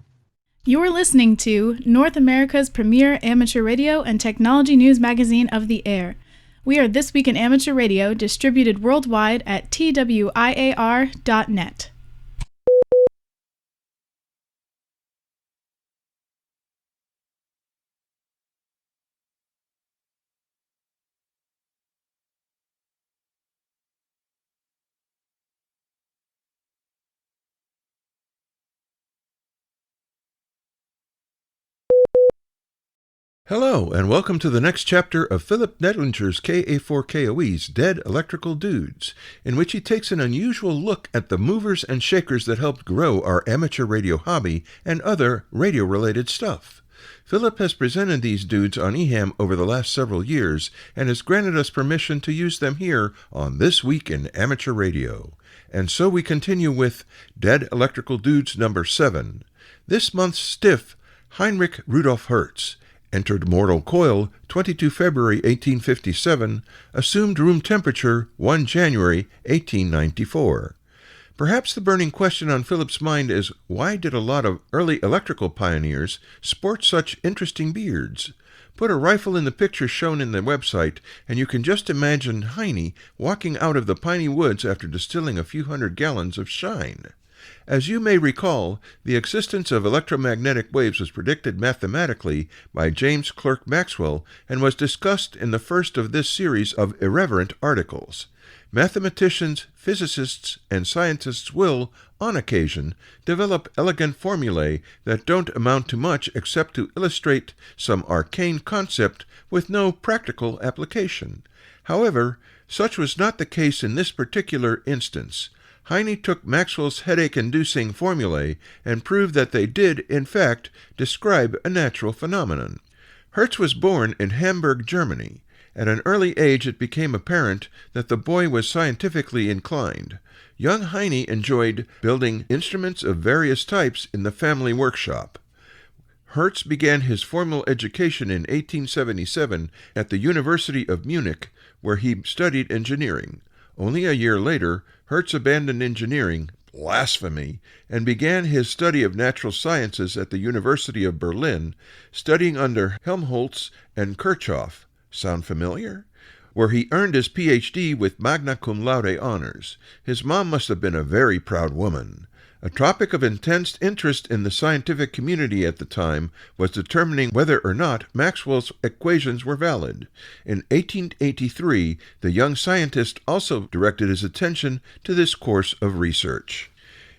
You're listening to North America's premier amateur radio and technology news magazine of the air. We are This Week in Amateur Radio, distributed worldwide at twiar.net. Hello, and welcome to the next chapter of Philip Nedlinger's KA4KOE's Dead Electrical Dudes, in which he takes an unusual look at the movers and shakers that helped grow our amateur radio hobby and other radio-related stuff. Philip has presented these dudes on EHAM over the last several years and has granted us permission to use them here on This Week in Amateur Radio. And so we continue with Dead Electrical Dudes number 7. This month's stiff, Heinrich Rudolf Hertz, entered mortal coil 22 February 1857, assumed room temperature 1 January 1894. Perhaps the burning question on Philip's mind is, why did a lot of early electrical pioneers sport such interesting beards? Put a rifle in the picture shown in the website, and you can just imagine Heine walking out of the piney woods after distilling a few hundred gallons of shine. As you may recall, the existence of electromagnetic waves was predicted mathematically by James Clerk Maxwell and was discussed in the first of this series of irreverent articles. Mathematicians, physicists, and scientists will, on occasion, develop elegant formulae that don't amount to much except to illustrate some arcane concept with no practical application. However, such was not the case in this particular instance. Heine took Maxwell's headache-inducing formulae and proved that they did, in fact, describe a natural phenomenon. Hertz was born in Hamburg, Germany. At an early age it became apparent that the boy was scientifically inclined. Young Heine enjoyed building instruments of various types in the family workshop. Hertz began his formal education in 1877 at the University of Munich, where he studied engineering. Only a year later, Hertz abandoned engineering, blasphemy, and began his study of natural sciences at the University of Berlin, studying under Helmholtz and Kirchhoff. Sound familiar? Where he earned his Ph.D. with magna cum laude honors. His mom must have been a very proud woman. A topic of intense interest in the scientific community at the time was determining whether or not Maxwell's equations were valid. In 1883, the young scientist also directed his attention to this course of research.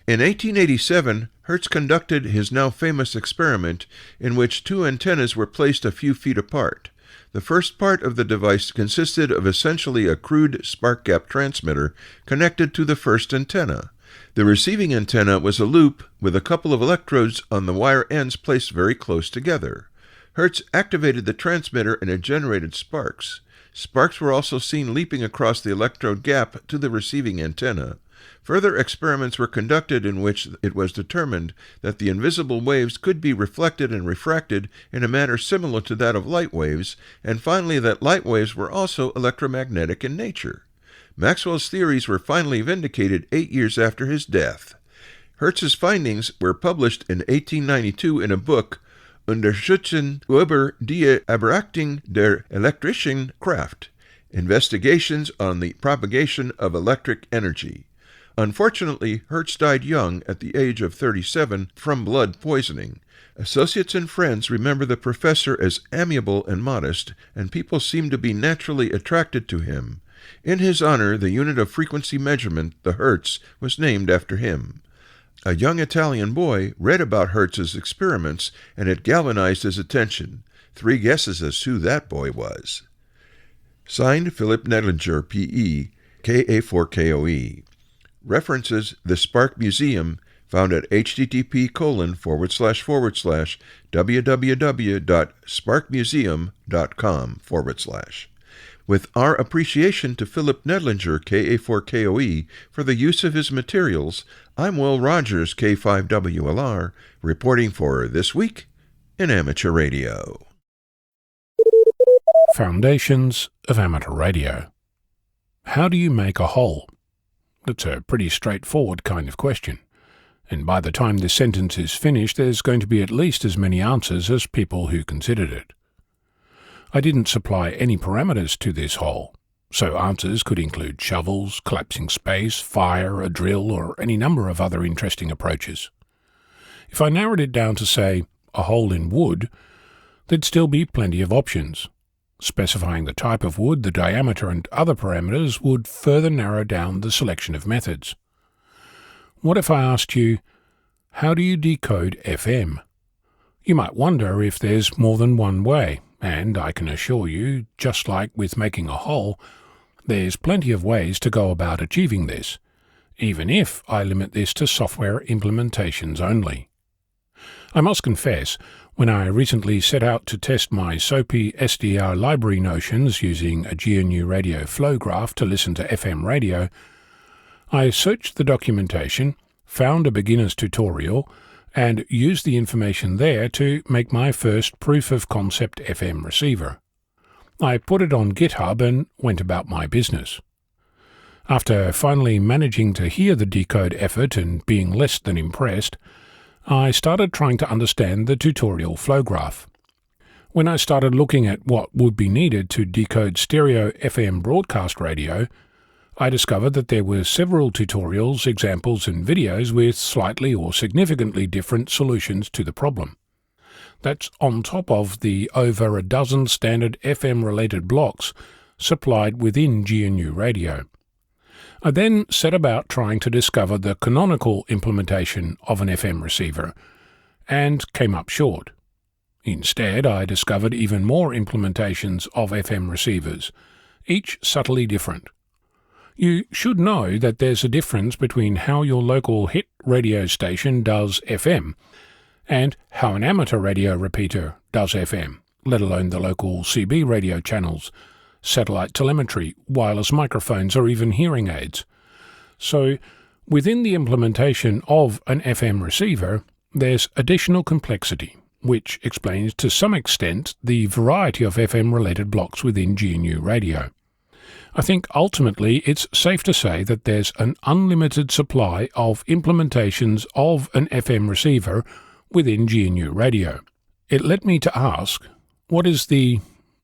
In 1887, Hertz conducted his now famous experiment in which two antennas were placed a few feet apart. The first part of the device consisted of essentially a crude spark gap transmitter connected to the first antenna. The receiving antenna was a loop with a couple of electrodes on the wire ends placed very close together. Hertz activated the transmitter and it generated sparks. Sparks were also seen leaping across the electrode gap to the receiving antenna. Further experiments were conducted in which it was determined that the invisible waves could be reflected and refracted in a manner similar to that of light waves, and finally that light waves were also electromagnetic in nature. Maxwell's theories were finally vindicated 8 years after his death. Hertz's findings were published in 1892 in a book, Untersuchungen über die Beobachtung der elektrischen Kraft, Investigations on the Propagation of Electric Energy. Unfortunately, Hertz died young at the age of 37 from blood poisoning. Associates and friends remember the professor as amiable and modest, and people seem to be naturally attracted to him. In his honor, the unit of frequency measurement, the Hertz, was named after him. A young Italian boy read about Hertz's experiments, and it galvanized his attention. 3 guesses as to who that boy was. Signed, Philip Nedlinger, P.E., KA4KOE. References The Spark Museum, found at http://www.sparkmuseum.com/. With our appreciation to Philip Nedlinger, KA4KOE, for the use of his materials, I'm Will Rogers, K5WLR, reporting for This Week in Amateur Radio. Foundations of Amateur Radio. How do you make a hole? That's a pretty straightforward kind of question, and by the time this sentence is finished there's going to be at least as many answers as people who considered it. I didn't supply any parameters to this hole, so answers could include shovels, collapsing space, fire, a drill, or any number of other interesting approaches. If I narrowed it down to, say, a hole in wood, there'd still be plenty of options. Specifying the type of wood, the diameter, and other parameters would further narrow down the selection of methods. What if I asked you, how do you decode FM? You might wonder if there's more than one way, and I can assure you, just like with making a hole, there's plenty of ways to go about achieving this, even if I limit this to software implementations only. I must confess, When I recently set out to test my SOAPy SDR library notions using a GNU radio flow graph to listen to FM radio, I searched the documentation, found a beginner's tutorial, and used the information there to make my first proof-of-concept FM receiver. I put it on GitHub and went about my business. After finally managing to hear the decode effort and being less than impressed, I started trying to understand the tutorial flow graph. When I started looking at what would be needed to decode stereo FM broadcast radio, I discovered that there were several tutorials, examples, and videos with slightly or significantly different solutions to the problem. That's on top of the over a dozen standard FM-related blocks supplied within GNU Radio. I then set about trying to discover the canonical implementation of an FM receiver, and came up short. Instead, I discovered even more implementations of FM receivers, each subtly different. You should know that there's a difference between how your local hit radio station does FM and how an amateur radio repeater does FM, let alone the local CB radio channels, satellite telemetry, wireless microphones, or even hearing aids. So, within the implementation of an FM receiver, there's additional complexity, which explains to some extent the variety of FM-related blocks within GNU Radio. I think ultimately it's safe to say that there's an unlimited supply of implementations of an FM receiver within GNU Radio. It led me to ask, what is the,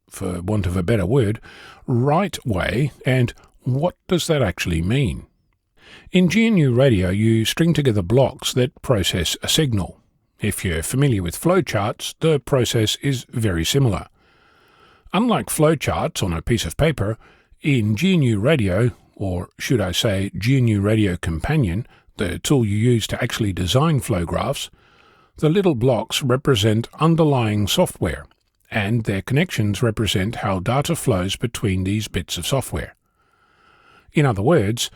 for want of a better word, right way, and what does that actually mean? In GNU Radio, you string together blocks that process a signal. If you're familiar with flowcharts, the process is very similar. Unlike flowcharts on a piece of paper, in GNU Radio, or should I say GNU Radio Companion, the tool you use to actually design flow graphs, the little blocks represent underlying software, and their connections represent how data flows between these bits of software. In other words,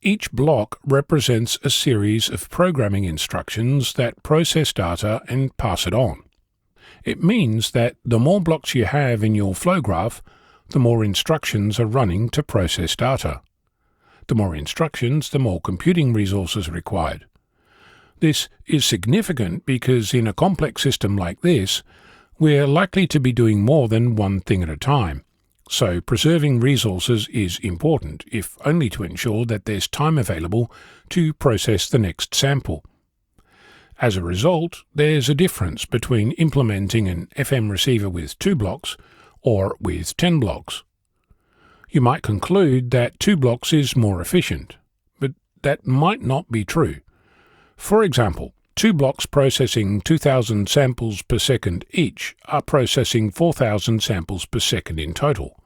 each block represents a series of programming instructions that process data and pass it on. It means that the more blocks you have in your flow graph, the more instructions are running to process data. The more instructions, the more computing resources required. This is significant because in a complex system like this, we're likely to be doing more than one thing at a time. So preserving resources is important, if only to ensure that there's time available to process the next sample. As a result, there's a difference between implementing an FM receiver with 2 blocks or with 10 blocks. You might conclude that 2 blocks is more efficient, but that might not be true. For example, 2 blocks processing 2,000 samples per second each are processing 4,000 samples per second in total.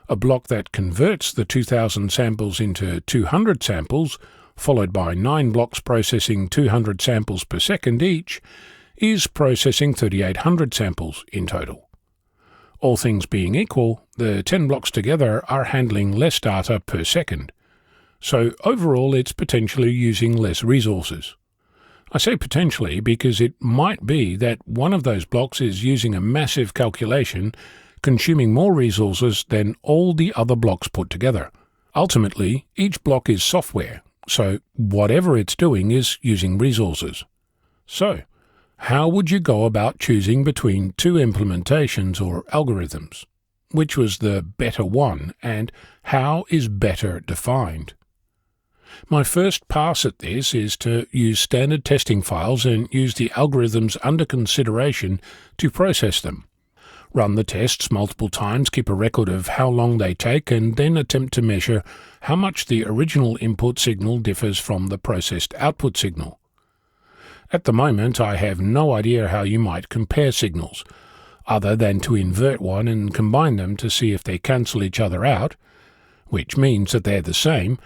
A block that converts the 2,000 samples into 200 samples, followed by 9 blocks processing 200 samples per second each, is processing 3,800 samples in total. All things being equal, the 10 blocks together are handling less data per second. So overall it's potentially using less resources. I say potentially because it might be that one of those blocks is using a massive calculation, consuming more resources than all the other blocks put together. Ultimately, each block is software, so whatever it's doing is using resources. So, how would you go about choosing between 2 implementations or algorithms? Which was the better one, and how is better defined? My first pass at this is to use standard testing files and use the algorithms under consideration to process them. Run the tests multiple times, keep a record of how long they take, and then attempt to measure how much the original input signal differs from the processed output signal. At the moment, I have no idea how you might compare signals, other than to invert one and combine them to see if they cancel each other out, which means that they're the same,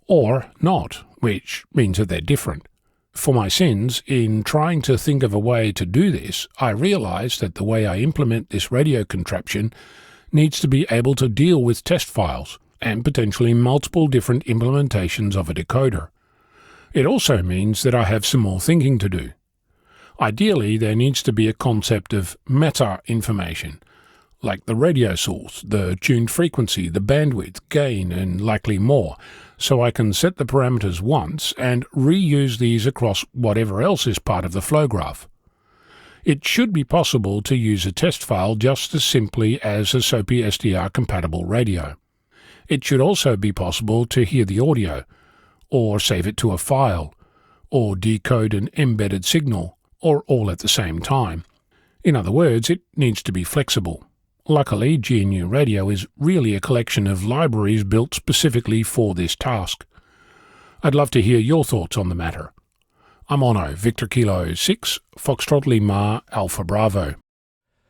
or not, which means that they're different. For my sins, in trying to think of a way to do this, I realized that the way I implement this radio contraption needs to be able to deal with test files and potentially multiple different implementations of a decoder. It also means that I have some more thinking to do. Ideally, there needs to be a concept of meta-information, like the radio source, the tuned frequency, the bandwidth, gain, and likely more, so I can set the parameters once and reuse these across whatever else is part of the flow graph. It should be possible to use a test file just as simply as a SOAPI SDR-compatible radio. It should also be possible to hear the audio, or save it to a file, or decode an embedded signal, or all at the same time. In other words, it needs to be flexible. Luckily, GNU Radio is really a collection of libraries built specifically for this task. I'd love to hear your thoughts on the matter. I'm Ono, Victor Kilo 6, Foxtrot Lima, Alpha Bravo.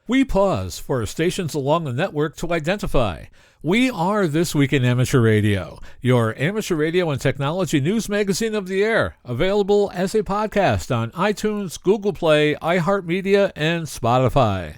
We pause for stations along the network to identify. We are This Week in Amateur Radio, your amateur radio and technology news magazine of the air, available as a podcast on iTunes, Google Play, iHeartMedia, and Spotify.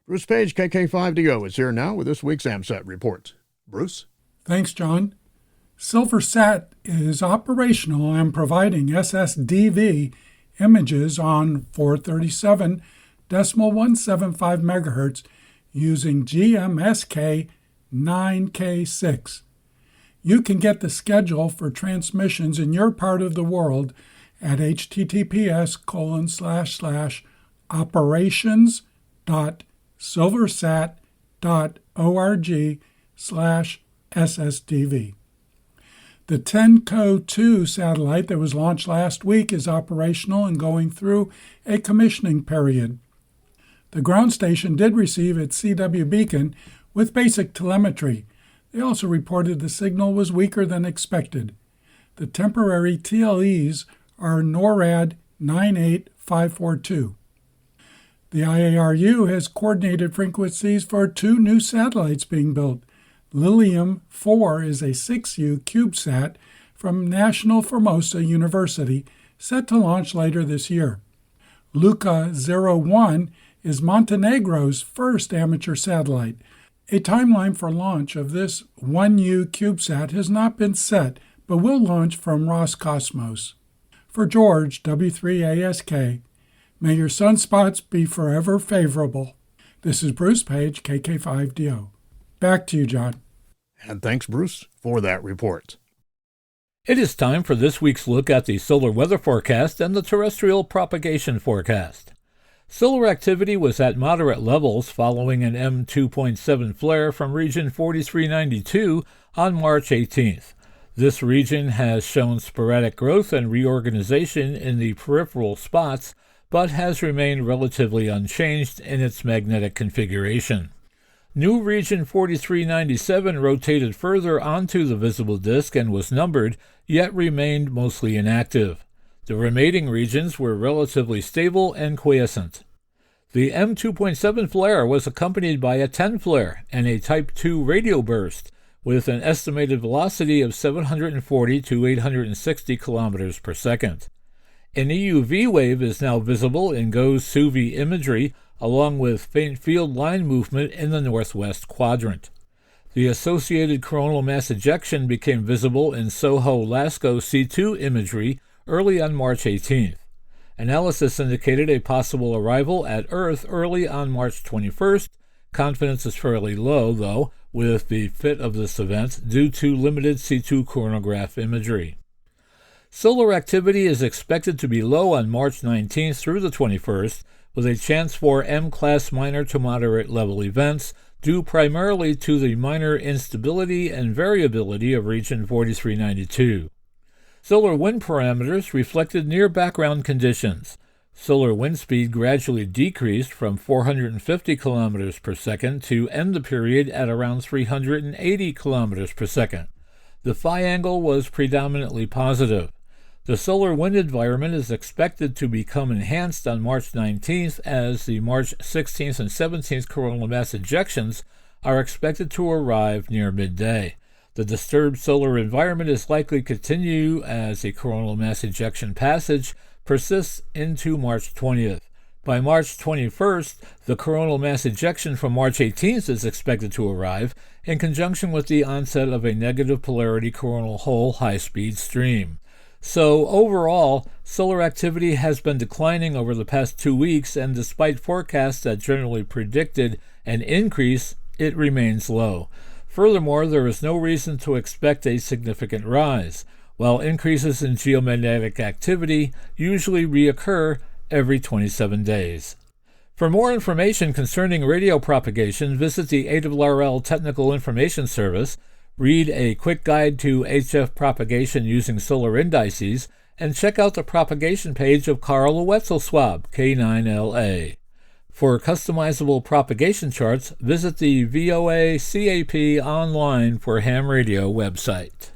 Bruce Page, KK5DO, is here now with this week's AMSAT report. Bruce? Thanks, John. SilverSat is operational and providing SSDV images on 437.175 MHz using GMSK 9K6. You can get the schedule for transmissions in your part of the world at https://operations.silversat.org/SSDV. The TENCO-2 satellite that was launched last week is operational and going through a commissioning period. The ground station did receive its CW beacon with basic telemetry. They also reported the signal was weaker than expected. The temporary TLEs are NORAD 98542. The IARU has coordinated frequencies for 2 new satellites being built. Lilium 4 is a 6U CubeSat from National Formosa University, set to launch later this year. Luca 01 is Montenegro's first amateur satellite. A timeline for launch of this 1U CubeSat has not been set, but will launch from Roscosmos. For George, W3ASK, may your sunspots be forever favorable. This is Bruce Page, KK5DO. Back to you, John. And thanks, Bruce, for that report. It is time for this week's look at the solar weather forecast and the terrestrial propagation forecast. Solar activity was at moderate levels following an M2.7 flare from region 4392 on March 18th. This region has shown sporadic growth and reorganization in the peripheral spots, but has remained relatively unchanged in its magnetic configuration. New region 4397 rotated further onto the visible disk and was numbered, yet remained mostly inactive. The remaining regions were relatively stable and quiescent. The M2.7 flare was accompanied by a 10 flare and a Type 2 radio burst, with an estimated velocity of 740 to 860 kilometers per second. An EUV wave is now visible in GOES-SUVI imagery, along with faint field line movement in the northwest quadrant. The associated coronal mass ejection became visible in SOHO-LASCO C2 imagery early on March 18th. Analysis indicated a possible arrival at Earth early on March 21st. Confidence is fairly low, though, with the fit of this event due to limited C2 coronagraph imagery. Solar activity is expected to be low on March 19th through the 21st, with a chance for M-class minor to moderate level events, due primarily to the minor instability and variability of region 4392. Solar wind parameters reflected near background conditions. Solar wind speed gradually decreased from 450 km per second to end the period at around 380 km per second. The phi angle was predominantly positive. The solar wind environment is expected to become enhanced on March 19th as the March 16th and 17th coronal mass ejections are expected to arrive near midday. The disturbed solar environment is likely to continue as the coronal mass ejection passage persists into March 20th. By March 21st, the coronal mass ejection from March 18th is expected to arrive in conjunction with the onset of a negative polarity coronal hole high-speed stream. So overall, solar activity has been declining over the past 2 weeks, and despite forecasts that generally predicted an increase, it remains low. Furthermore, there is no reason to expect a significant rise, while increases in geomagnetic activity usually reoccur every 27 days. For more information concerning radio propagation, visit the ARRL Technical Information Service, read a quick guide to HF propagation using solar indices, and check out the propagation page of Karl Wetzel-Swab, K9LA. For customizable propagation charts, visit the VOA CAP Online for Ham Radio website.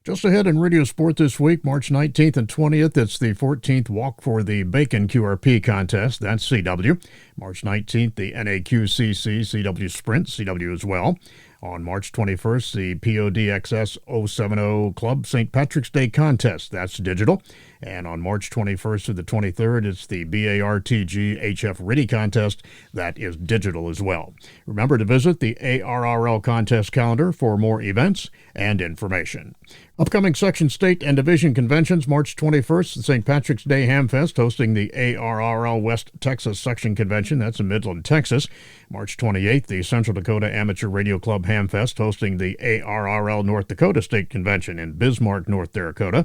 Just ahead in Radio Sport this week, March 19th and 20th, it's the 14th Walk for the Bacon QRP contest. That's CW. March 19th, the NAQCC CW Sprint, CW as well. On March 21st, the PODXS 070 Club St. Patrick's Day Contest. That's digital. And on March 21st to the 23rd, it's the BARTG HF RIDI Contest. That is digital as well. Remember to visit the ARRL contest calendar for more events and information. Upcoming section, state, and division conventions. March 21st, the St. Patrick's Day Hamfest, hosting the ARRL West Texas Section Convention. That's in Midland, Texas. March 28th, the Central Dakota Amateur Radio Club Hamfest, hosting the ARRL North Dakota State Convention in Bismarck, North Dakota.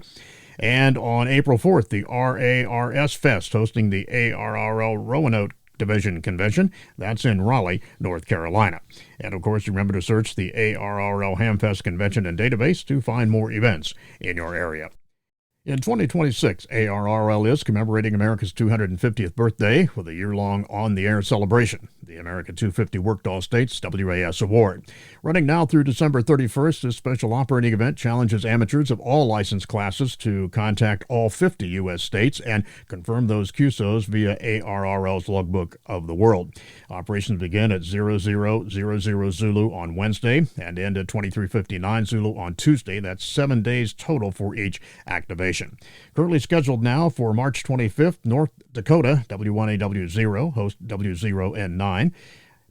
And on April 4th, the RARS Fest, hosting the ARRL Roanoke Division Convention. That's in Raleigh, North Carolina. And of course, remember to search the ARRL Hamfest Convention and database to find more events in your area. In 2026, ARRL is commemorating America's 250th birthday with a year-long on-the-air celebration, the America 250 Worked All States WAS Award. Running now through December 31st, this special operating event challenges amateurs of all license classes to contact all 50 U.S. states and confirm those QSOs via ARRL's Logbook of the World. Operations begin at 0000 Zulu on Wednesday and end at 2359 Zulu on Tuesday. That's 7 days total for each activation. Currently scheduled now for March 25th, North Dakota, W1AW0, host W0N9.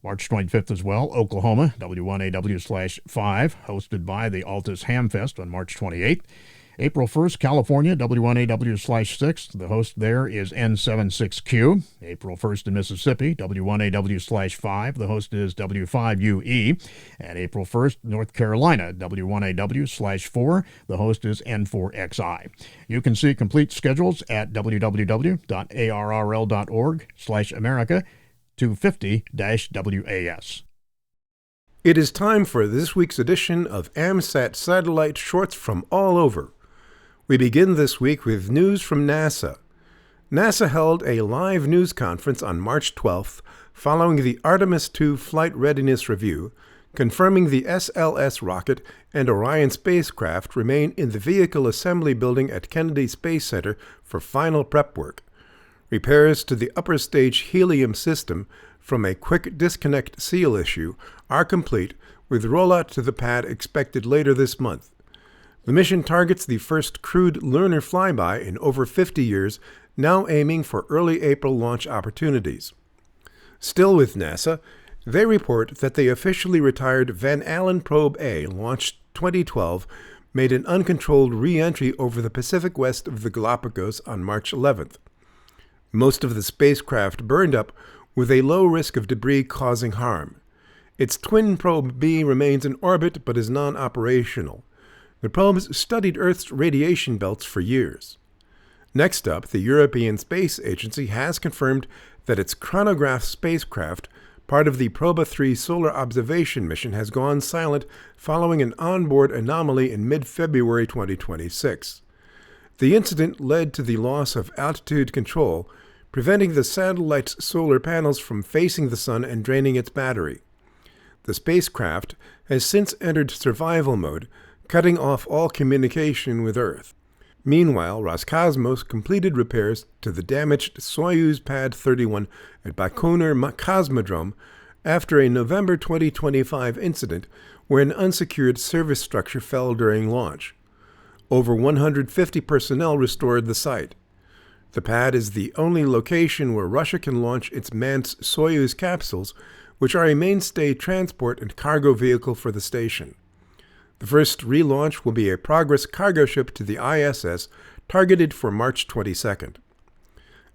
March 25th as well, Oklahoma, W1AW/5, hosted by the Altus Hamfest on March 28th. April 1st, California, W1AW/6. The host there is N76Q. April 1st in Mississippi, W1AW/5. The host is W5UE. And April 1st, North Carolina, W1AW/4. The host is N4XI. You can see complete schedules at www.arrl.org/America250-WAS. It is time for this week's edition of AMSAT Satellite Shorts from all over. We begin this week with news from NASA. NASA held a live news conference on March 12th following the Artemis II Flight Readiness Review, confirming the SLS rocket and Orion spacecraft remain in the Vehicle Assembly Building at Kennedy Space Center for final prep work. Repairs to the upper stage helium system from a quick disconnect seal issue are complete, with rollout to the pad expected later this month. The mission targets the first crewed lunar flyby in over 50 years, now aiming for early April launch opportunities. Still with NASA, they report that the officially retired Van Allen Probe A, launched 2012, made an uncontrolled re-entry over the Pacific west of the Galapagos on March 11th. Most of the spacecraft burned up, with a low risk of debris causing harm. Its twin probe B remains in orbit but is non-operational. The probes studied Earth's radiation belts for years. Next up, the European Space Agency has confirmed that its chronograph spacecraft, part of the Proba 3 solar observation mission, has gone silent following an onboard anomaly in mid-February 2026. The incident led to the loss of altitude control, preventing the satellite's solar panels from facing the sun and draining its battery. The spacecraft has since entered survival mode, cutting off all communication with Earth. Meanwhile, Roscosmos completed repairs to the damaged Soyuz Pad 31 at Baikonur Cosmodrome after a November 2025 incident where an unsecured service structure fell during launch. Over 150 personnel restored the site. The pad is the only location where Russia can launch its manned Soyuz capsules, which are a mainstay transport and cargo vehicle for the station. The first relaunch will be a Progress cargo ship to the ISS, targeted for March 22nd.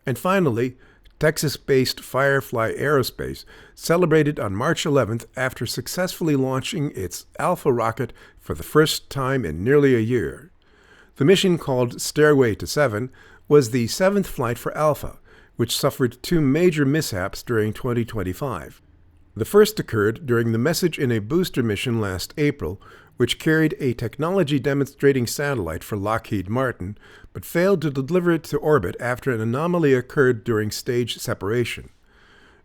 And finally, Texas-based Firefly Aerospace celebrated on March 11th after successfully launching its Alpha rocket for the first time in nearly a year. The mission, called Stairway to 7, was the 7th flight for Alpha, which suffered 2 major mishaps during 2025. The first occurred during the Message in a Booster mission last April, which carried a technology demonstrating satellite for Lockheed Martin, but failed to deliver it to orbit after an anomaly occurred during stage separation.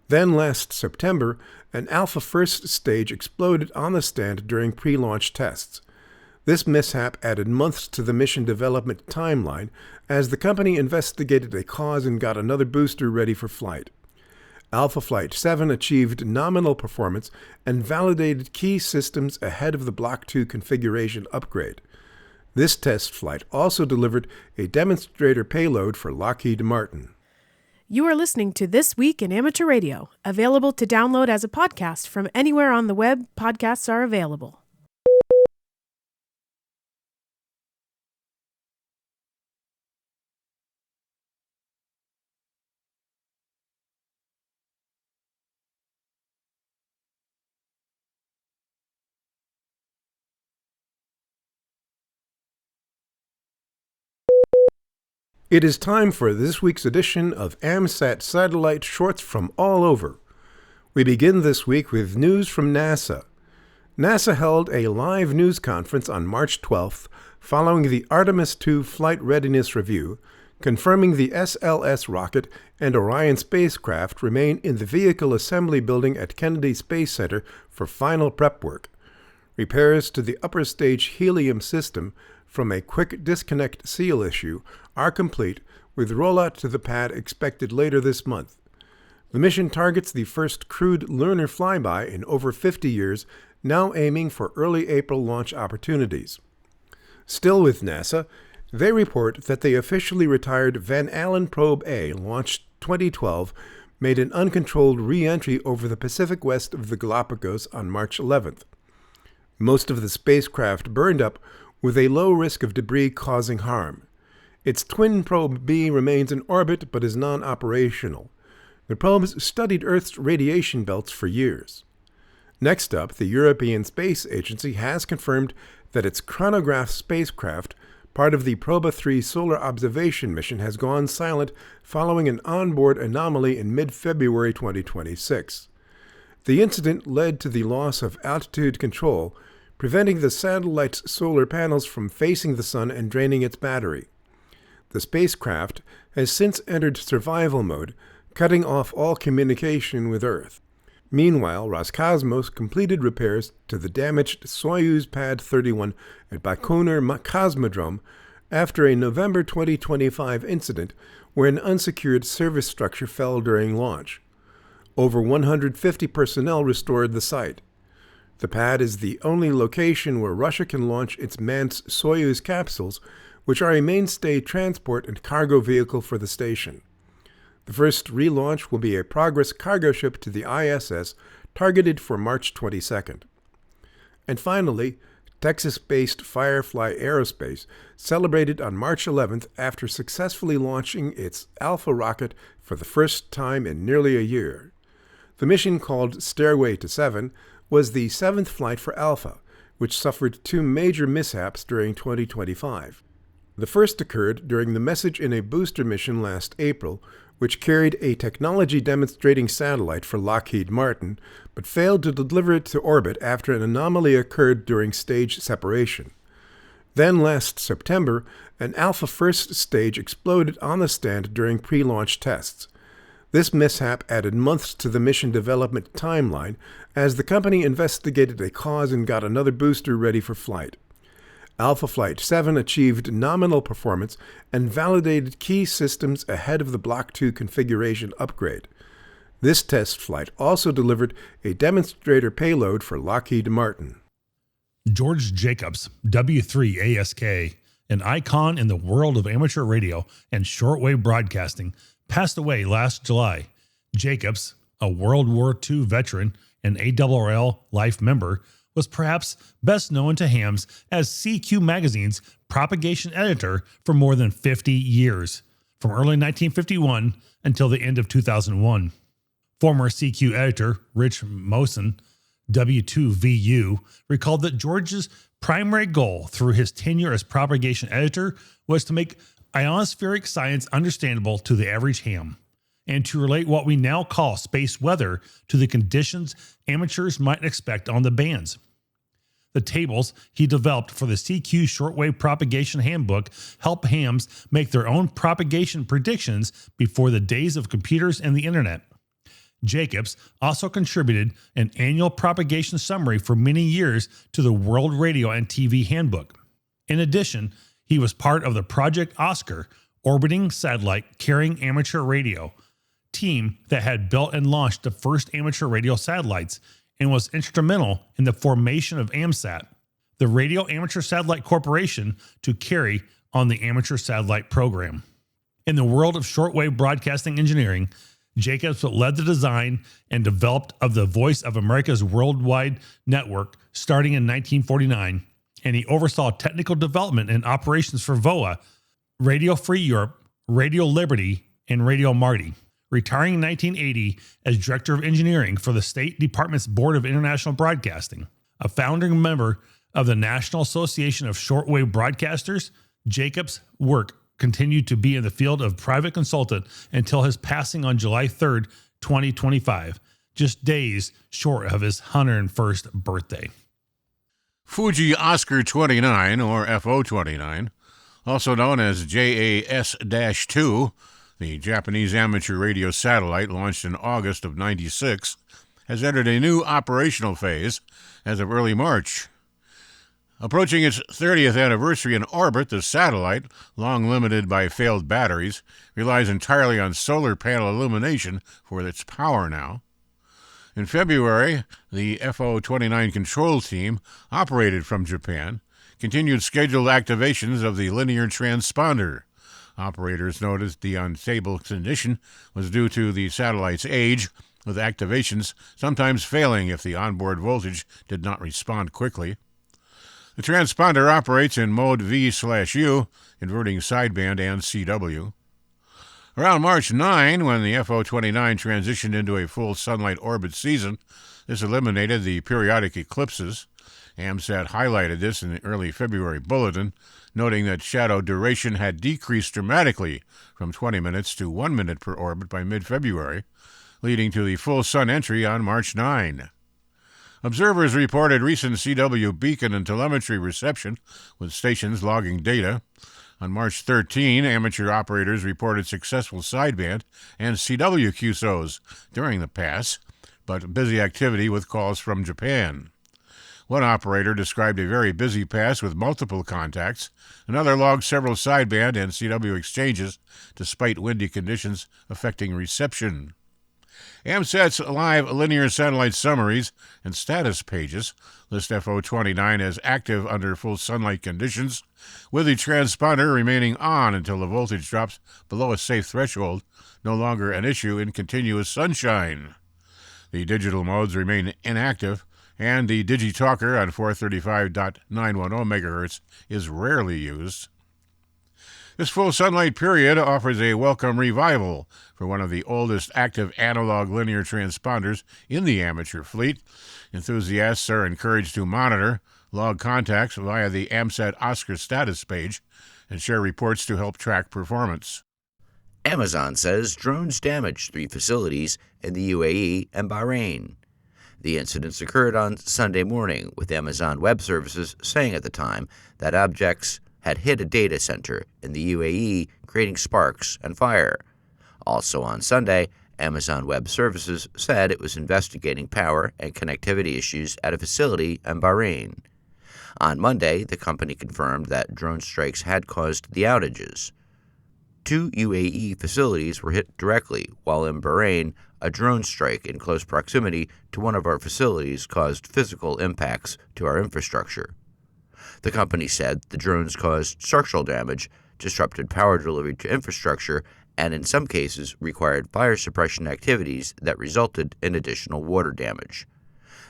Then last September, an Alpha first stage exploded on the stand during pre-launch tests. This mishap added months to the mission development timeline as the company investigated a cause and got another booster ready for flight. Alpha Flight 7 achieved nominal performance and validated key systems ahead of the Block 2 configuration upgrade. This test flight also delivered a demonstrator payload for Lockheed Martin. You are listening to This Week in Amateur Radio, available to download as a podcast from anywhere on the web podcasts are available. It is time for this week's edition of AMSAT Satellite Shorts from all over. We begin this week with news from NASA. NASA held a live news conference on March 12th following the Artemis II Flight Readiness Review, confirming the SLS rocket and Orion spacecraft remain in the Vehicle Assembly Building at Kennedy Space Center for final prep work. Repairs to the upper stage helium system from a quick disconnect seal issue are complete, with rollout to the pad expected later this month. The mission targets the first crewed lunar flyby in over 50 years, now aiming for early April launch opportunities. Still with NASA, they report that they officially retired Van Allen Probe A, launched 2012, made an uncontrolled re-entry over the Pacific west of the Galapagos on March 11th. Most of the spacecraft burned up, with a low risk of debris causing harm. Its twin probe B remains in orbit but is non-operational. The probes studied Earth's radiation belts for years. Next up, the European Space Agency has confirmed that its chronograph spacecraft, part of the Proba 3 solar observation mission, has gone silent following an onboard anomaly in mid-February 2026. The incident led to the loss of altitude control, preventing the satellite's solar panels from facing the sun and draining its battery. The spacecraft has since entered survival mode, cutting off all communication with Earth. Meanwhile, Roscosmos completed repairs to the damaged Soyuz Pad 31 at Baikonur Cosmodrome after a November 2025 incident where an unsecured service structure fell during launch. Over 150 personnel restored the site. The pad is the only location where Russia can launch its manned Soyuz capsules, which are a mainstay transport and cargo vehicle for the station. The first relaunch will be a Progress cargo ship to the ISS, targeted for March 22nd. And finally, Texas-based Firefly Aerospace celebrated on March 11th after successfully launching its Alpha rocket for the first time in nearly a year. The mission, called Stairway to 7, was the 7th flight for Alpha, which suffered 2 major mishaps during 2025. The first occurred during the Message in a Booster mission last April, which carried a technology demonstrating satellite for Lockheed Martin, but failed to deliver it to orbit after an anomaly occurred during stage separation. Then last September, an Alpha first stage exploded on the stand during pre-launch tests. This mishap added months to the mission development timeline as the company investigated a cause and got another booster ready for flight. Alpha Flight 7 achieved nominal performance and validated key systems ahead of the Block 2 configuration upgrade. This test flight also delivered a demonstrator payload for Lockheed Martin. George Jacobs, W3ASK, an icon in the world of amateur radio and shortwave broadcasting, passed away last July. Jacobs, a World War II veteran and ARRL life member, was perhaps best known to hams as CQ Magazine's propagation editor for more than 50 years, from early 1951 until the end of 2001. Former CQ editor Rich Mosen, W2VU, recalled that George's primary goal through his tenure as propagation editor was to make ionospheric science understandable to the average ham, and to relate what we now call space weather to the conditions amateurs might expect on the bands. The tables he developed for the CQ Shortwave Propagation Handbook help hams make their own propagation predictions before the days of computers and the internet. Jacobs also contributed an annual propagation summary for many years to the World Radio and TV Handbook. In addition, he was part of the Project Oscar, orbiting satellite carrying amateur radio team that had built and launched the first amateur radio satellites, and was instrumental in the formation of AMSAT, the Radio Amateur Satellite Corporation, to carry on the amateur satellite program. In the world of shortwave broadcasting engineering, Jacobs led the design and development of the Voice of America's worldwide network starting in 1949, and he oversaw technical development and operations for VOA, Radio Free Europe, Radio Liberty, and Radio Marty. Retiring in 1980 as Director of Engineering for the State Department's Board of International Broadcasting, a founding member of the National Association of Shortwave Broadcasters, Jacobs' work continued to be in the field of private consultant until his passing on July 3rd, 2025, just days short of his 101st birthday. Fuji Oscar 29, or FO29, also known as JAS-2, the Japanese amateur radio satellite launched in August of '96, has entered a new operational phase as of early March. Approaching its 30th anniversary in orbit, the satellite, long limited by failed batteries, relies entirely on solar panel illumination for its power now. In February, the FO29 control team, operated from Japan, continued scheduled activations of the linear transponder. Operators noted the unstable condition was due to the satellite's age, with activations sometimes failing if the onboard voltage did not respond quickly. The transponder operates in mode V/U, inverting sideband and CW. Around March 9, when the FO29 transitioned into a full sunlight orbit season, this eliminated the periodic eclipses. AMSAT highlighted this in the early February bulletin, noting that shadow duration had decreased dramatically from 20 minutes to 1 minute per orbit by mid-February, leading to the full sun entry on March 9. Observers reported recent CW beacon and telemetry reception, with stations logging data. On March 13, amateur operators reported successful sideband and CW QSOs during the pass, but busy activity with calls from Japan. One operator described a very busy pass with multiple contacts. Another logged several sideband and CW exchanges, despite windy conditions affecting reception. AMSAT's live linear satellite summaries and status pages list FO29 as active under full sunlight conditions, with the transponder remaining on until the voltage drops below a safe threshold, no longer an issue in continuous sunshine. The digital modes remain inactive, and the Digitalker on 435.910 MHz is rarely used. This full sunlight period offers a welcome revival for one of the oldest active analog linear transponders in the amateur fleet. Enthusiasts are encouraged to monitor, log contacts via the AMSAT Oscar status page, and share reports to help track performance. Amazon says drones damaged 3 facilities in the UAE and Bahrain. The incidents occurred on Sunday morning, with Amazon Web Services saying at the time that objects had hit a data center in the UAE, creating sparks and fire. Also on Sunday, Amazon Web Services said it was investigating power and connectivity issues at a facility in Bahrain. On Monday, the company confirmed that drone strikes had caused the outages. 2 UAE facilities were hit directly, while in Perrine, a drone strike in close proximity to one of our facilities caused physical impacts to our infrastructure. The company said the drones caused structural damage, disrupted power delivery to infrastructure, and in some cases required fire suppression activities that resulted in additional water damage.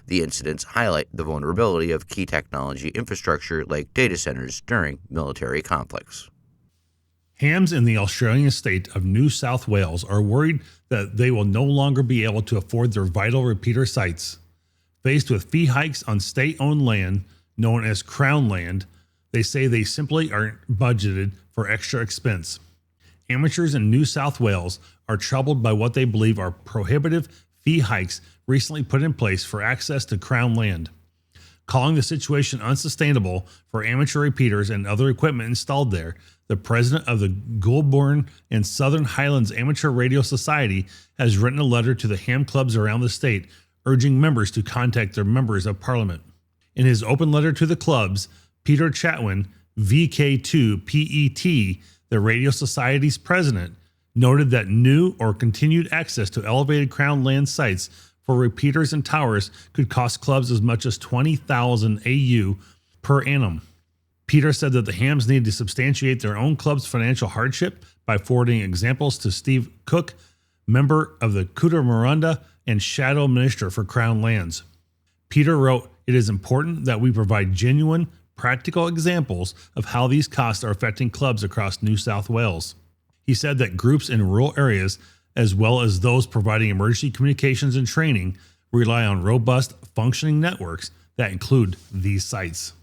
The incidents highlight the vulnerability of key technology infrastructure like data centers during military conflicts. Hams in the Australian state of New South Wales are worried that they will no longer be able to afford their vital repeater sites. Faced with fee hikes on state-owned land, known as Crown land, they say they simply aren't budgeted for extra expense. Amateurs in New South Wales are troubled by what they believe are prohibitive fee hikes recently put in place for access to Crown land. Calling the situation unsustainable for amateur repeaters and other equipment installed there, the president of the Goulburn and Southern Highlands Amateur Radio Society has written a letter to the ham clubs around the state urging members to contact their members of parliament. In his open letter to the clubs, Peter Chatwin, VK2PET, the Radio Society's president, noted that new or continued access to elevated Crown land sites for repeaters and towers could cost clubs as much as 20,000 AU per annum. Peter said that the hams need to substantiate their own club's financial hardship by forwarding examples to Steve Cook, member of the Cootamundra and Shadow Minister for Crown Lands. Peter wrote, "It is important that we provide genuine, practical examples of how these costs are affecting clubs across New South Wales." He said that groups in rural areas, as well as those providing emergency communications and training, rely on robust, functioning networks that include these sites.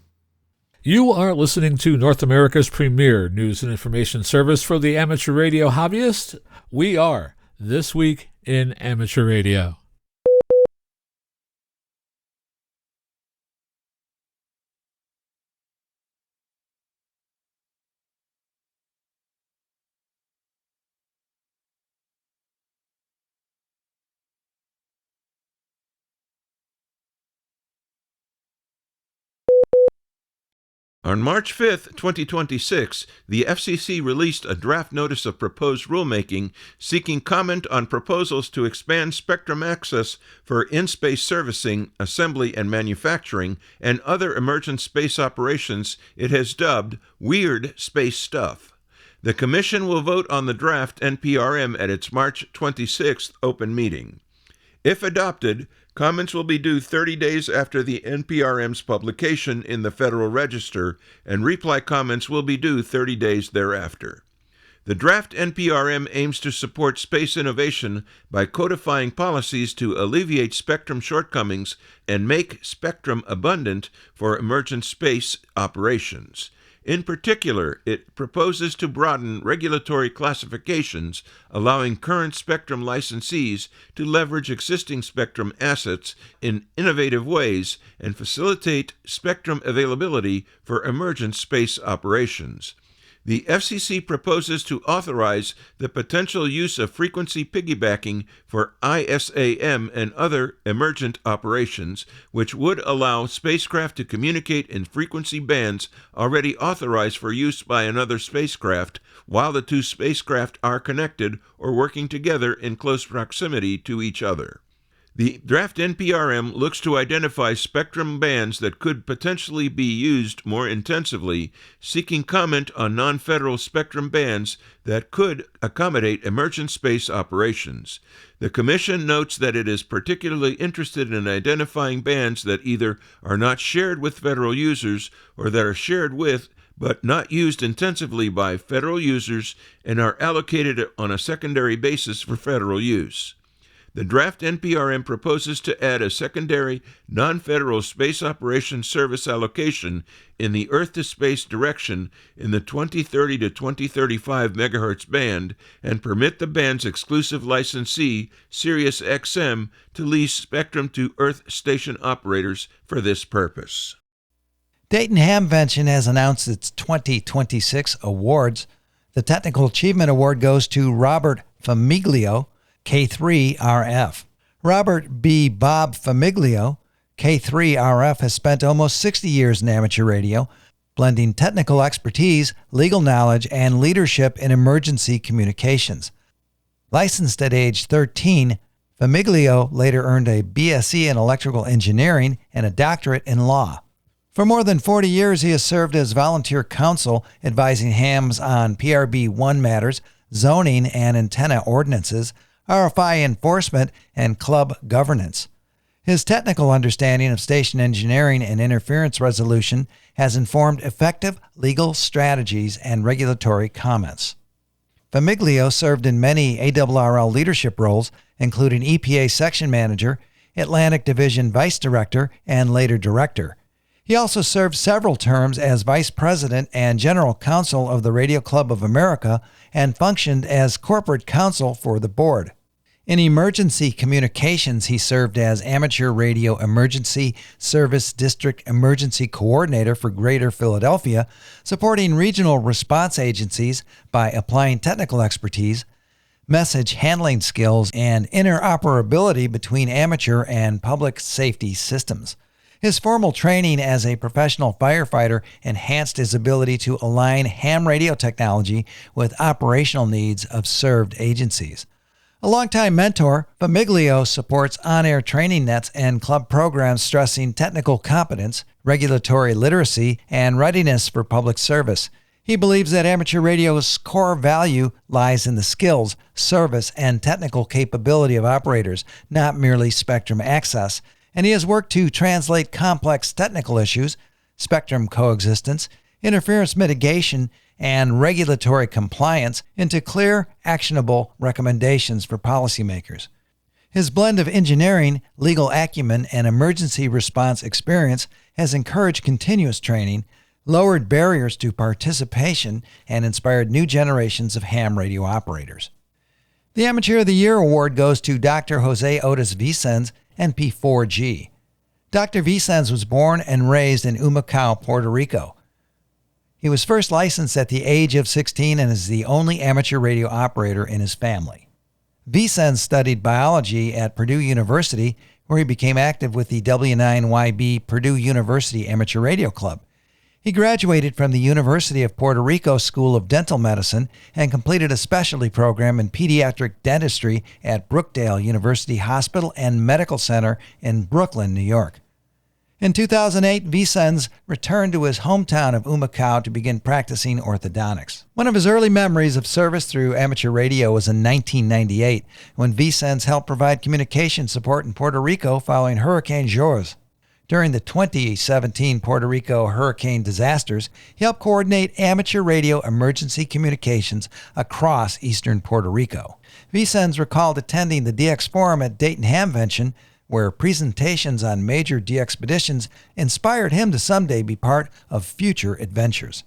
You are listening to North America's premier news and information service for the amateur radio hobbyist. We are This Week in Amateur Radio. On March 5, 2026, the FCC released a draft notice of proposed rulemaking seeking comment on proposals to expand spectrum access for in-space servicing, assembly and manufacturing, and other emergent space operations it has dubbed Weird Space Stuff. The Commission will vote on the draft NPRM at its March 26th open meeting. If adopted, comments will be due 30 days after the NPRM's publication in the Federal Register, and reply comments will be due 30 days thereafter. The draft NPRM aims to support space innovation by codifying policies to alleviate spectrum shortcomings and make spectrum abundant for emergent space operations. In particular, it proposes to broaden regulatory classifications, allowing current spectrum licensees to leverage existing spectrum assets in innovative ways and facilitate spectrum availability for emergent space operations. The FCC proposes to authorize the potential use of frequency piggybacking for ISAM and other emergent operations, which would allow spacecraft to communicate in frequency bands already authorized for use by another spacecraft while the two spacecraft are connected or working together in close proximity to each other. The draft NPRM looks to identify spectrum bands that could potentially be used more intensively, seeking comment on non-federal spectrum bands that could accommodate emergent space operations. The Commission notes that it is particularly interested in identifying bands that either are not shared with federal users or that are shared with but not used intensively by federal users and are allocated on a secondary basis for federal use. The draft NPRM proposes to add a secondary, non-federal space operations service allocation in the Earth-to-space direction in the 2030 to 2035 MHz band and permit the band's exclusive licensee, SiriusXM, to lease spectrum to Earth station operators for this purpose. Dayton Hamvention has announced its 2026 awards. The Technical Achievement Award goes to Robert Famiglio, K3RF. Robert B. Bob Famiglio, K3RF, has spent almost 60 years in amateur radio, blending technical expertise, legal knowledge, and leadership in emergency communications. Licensed at age 13, Famiglio later earned a BSc in electrical engineering and a doctorate in law. For more than 40 years, he has served as volunteer counsel, advising hams on PRB1 matters, zoning and antenna ordinances, RFI enforcement, and club governance. His technical understanding of station engineering and interference resolution has informed effective legal strategies and regulatory comments. Famiglio served in many ARRL leadership roles, including EPA Section Manager, Atlantic Division Vice Director, and later Director. He also served several terms as Vice President and General Counsel of the Radio Club of America and functioned as Corporate Counsel for the board. In emergency communications, he served as Amateur Radio Emergency Service District Emergency Coordinator for Greater Philadelphia, supporting regional response agencies by applying technical expertise, message handling skills, and interoperability between amateur and public safety systems. His formal training as a professional firefighter enhanced his ability to align ham radio technology with operational needs of served agencies. A longtime mentor, Famiglio supports on-air training nets and club programs stressing technical competence, regulatory literacy, and readiness for public service. He believes that amateur radio's core value lies in the skills, service, and technical capability of operators, not merely spectrum access, and he has worked to translate complex technical issues, spectrum coexistence, interference mitigation, and regulatory compliance into clear, actionable recommendations for policymakers. His blend of engineering, legal acumen, and emergency response experience has encouraged continuous training, lowered barriers to participation, and inspired new generations of ham radio operators. The Amateur of the Year award goes to Dr. Jose Otis Vicens, NP4G. Dr. Vicens was born and raised in Humacao, Puerto Rico. He was first licensed at the age of 16 and is the only amateur radio operator in his family. Vicens studied biology at Purdue University, where he became active with the W9YB Purdue University Amateur Radio Club. He graduated from the University of Puerto Rico School of Dental Medicine and completed a specialty program in pediatric dentistry at Brookdale University Hospital and Medical Center in Brooklyn, New York. In 2008, Vicens returned to his hometown of Humacao to begin practicing orthodontics. One of his early memories of service through amateur radio was in 1998, when Vicens helped provide communication support in Puerto Rico following Hurricane Georges. During the 2017 Puerto Rico hurricane disasters, he helped coordinate amateur radio emergency communications across eastern Puerto Rico. Vicens recalled attending the DX Forum at Dayton Hamvention, where presentations on major de-expeditions inspired him to someday be part of future adventures.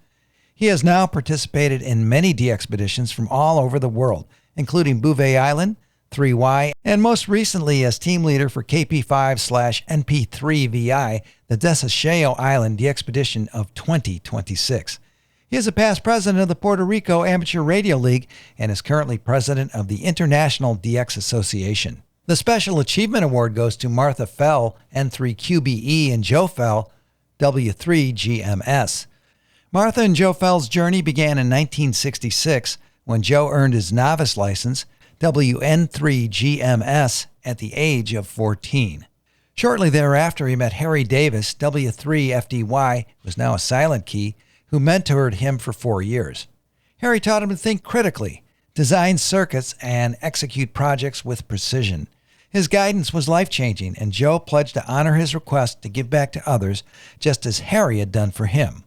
He has now participated in many de-expeditions from all over the world, including Bouvet Island, 3Y, and most recently as team leader for KP5/NP3VI, the Desaseo Island de-expedition of 2026. He is a past president of the Puerto Rico Amateur Radio League and is currently president of the International DX Association. The Special Achievement Award goes to Martha Fell, N3QBE, and Joe Fell, W3GMS. Martha and Joe Fell's journey began in 1966 when Joe earned his novice license, WN3GMS, at the age of 14. Shortly thereafter, he met Harry Davis, W3FDY, who is now a silent key, who mentored him for 4 years. Harry taught him to think critically, design circuits, and execute projects with precision. His guidance was life-changing, and Joe pledged to honor his request to give back to others, just as Harry had done for him.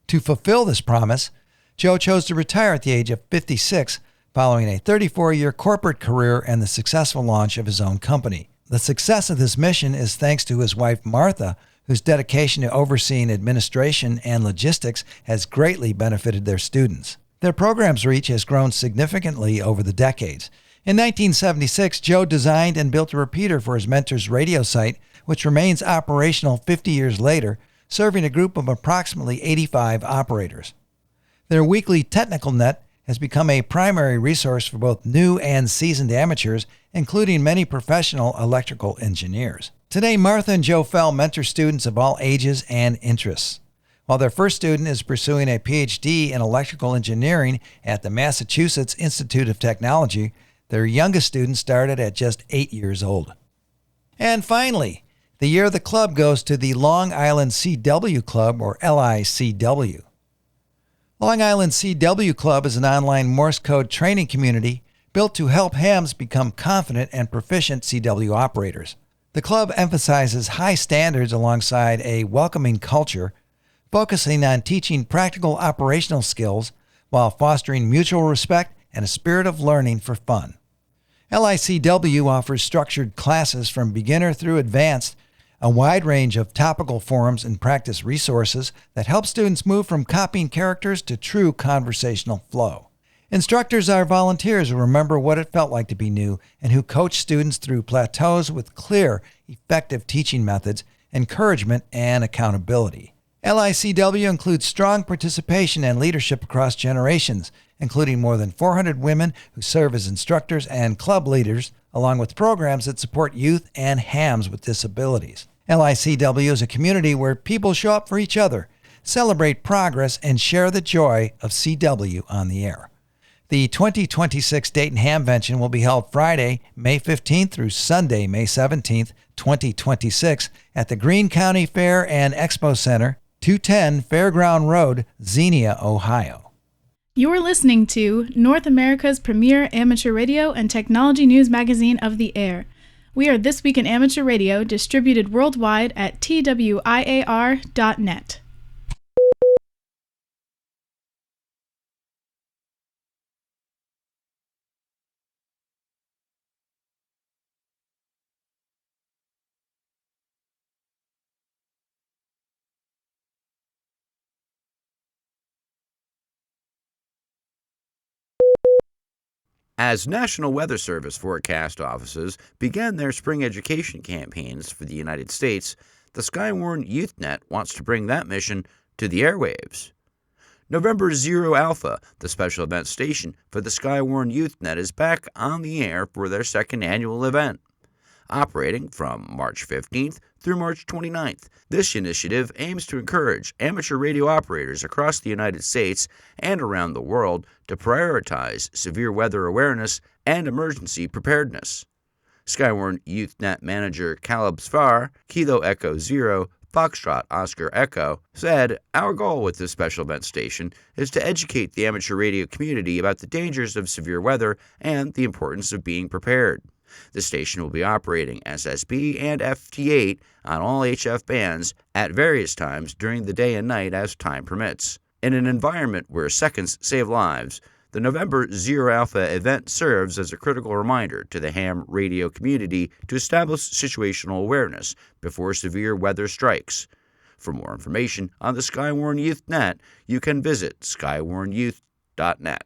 To fulfill this promise, Joe chose to retire at the age of 56, following a 34-year corporate career and the successful launch of his own company. The success of this mission is thanks to his wife, Martha, whose dedication to overseeing administration and logistics has greatly benefited their students. Their program's reach has grown significantly over the decades. In 1976, Joe designed and built a repeater for his mentor's radio site, which remains operational 50 years later, serving a group of approximately 85 operators. Their weekly technical net has become a primary resource for both new and seasoned amateurs, including many professional electrical engineers. Today, Martha and Joe Fell mentor students of all ages and interests. while their first student is pursuing a PhD in electrical engineering at the Massachusetts Institute of Technology. Their youngest student started at just 8 years old. And finally, the year of the club goes to the Long Island CW Club, or LICW. Long Island CW Club is an online Morse code training community built to help hams become confident and proficient CW operators. The club emphasizes high standards alongside a welcoming culture, focusing on teaching practical operational skills while fostering mutual respect and a spirit of learning for fun. LICW offers structured classes from beginner through advanced, a wide range of topical forums and practice resources that help students move from copying characters to true conversational flow. Instructors are volunteers who remember what it felt like to be new and who coach students through plateaus with clear, effective teaching methods, encouragement, and accountability. LICW includes strong participation and leadership across generations, including more than 400 women who serve as instructors and club leaders, along with programs that support youth and hams with disabilities. LICW is a community where people show up for each other, celebrate progress, and share the joy of CW on the air. The 2026 Dayton Hamvention will be held Friday, May 15th through Sunday, May 17th, 2026 at the Greene County Fair and Expo Center, 210 Fairground Road, Xenia, Ohio. You're listening to North America's premier amateur radio and technology news magazine of the air. We are This Week in Amateur Radio, distributed worldwide at twiar.net. As National Weather Service forecast offices began their spring education campaigns for the United States, the Skywarn YouthNet wants to bring that mission to the airwaves. November Zero Alpha, the special event station for the Skywarn YouthNet, is back on the air for their second annual event. Operating from March 15th through March 29th, this initiative aims to encourage amateur radio operators across the United States and around the world to prioritize severe weather awareness and emergency preparedness. Skywarn YouthNet manager Caleb Svar, Kilo Echo Zero, Foxtrot Oscar Echo, said, "Our goal with this special event station is to educate the amateur radio community about the dangers of severe weather and the importance of being prepared. The station will be operating SSB and FT8 on all HF bands at various times during the day and night as time permits. In an environment where seconds save lives, the November Zero Alpha event serves as a critical reminder to the ham radio community to establish situational awareness before severe weather strikes. For more information on the Skywarn YouthNet, you can visit skywarnyouth.net.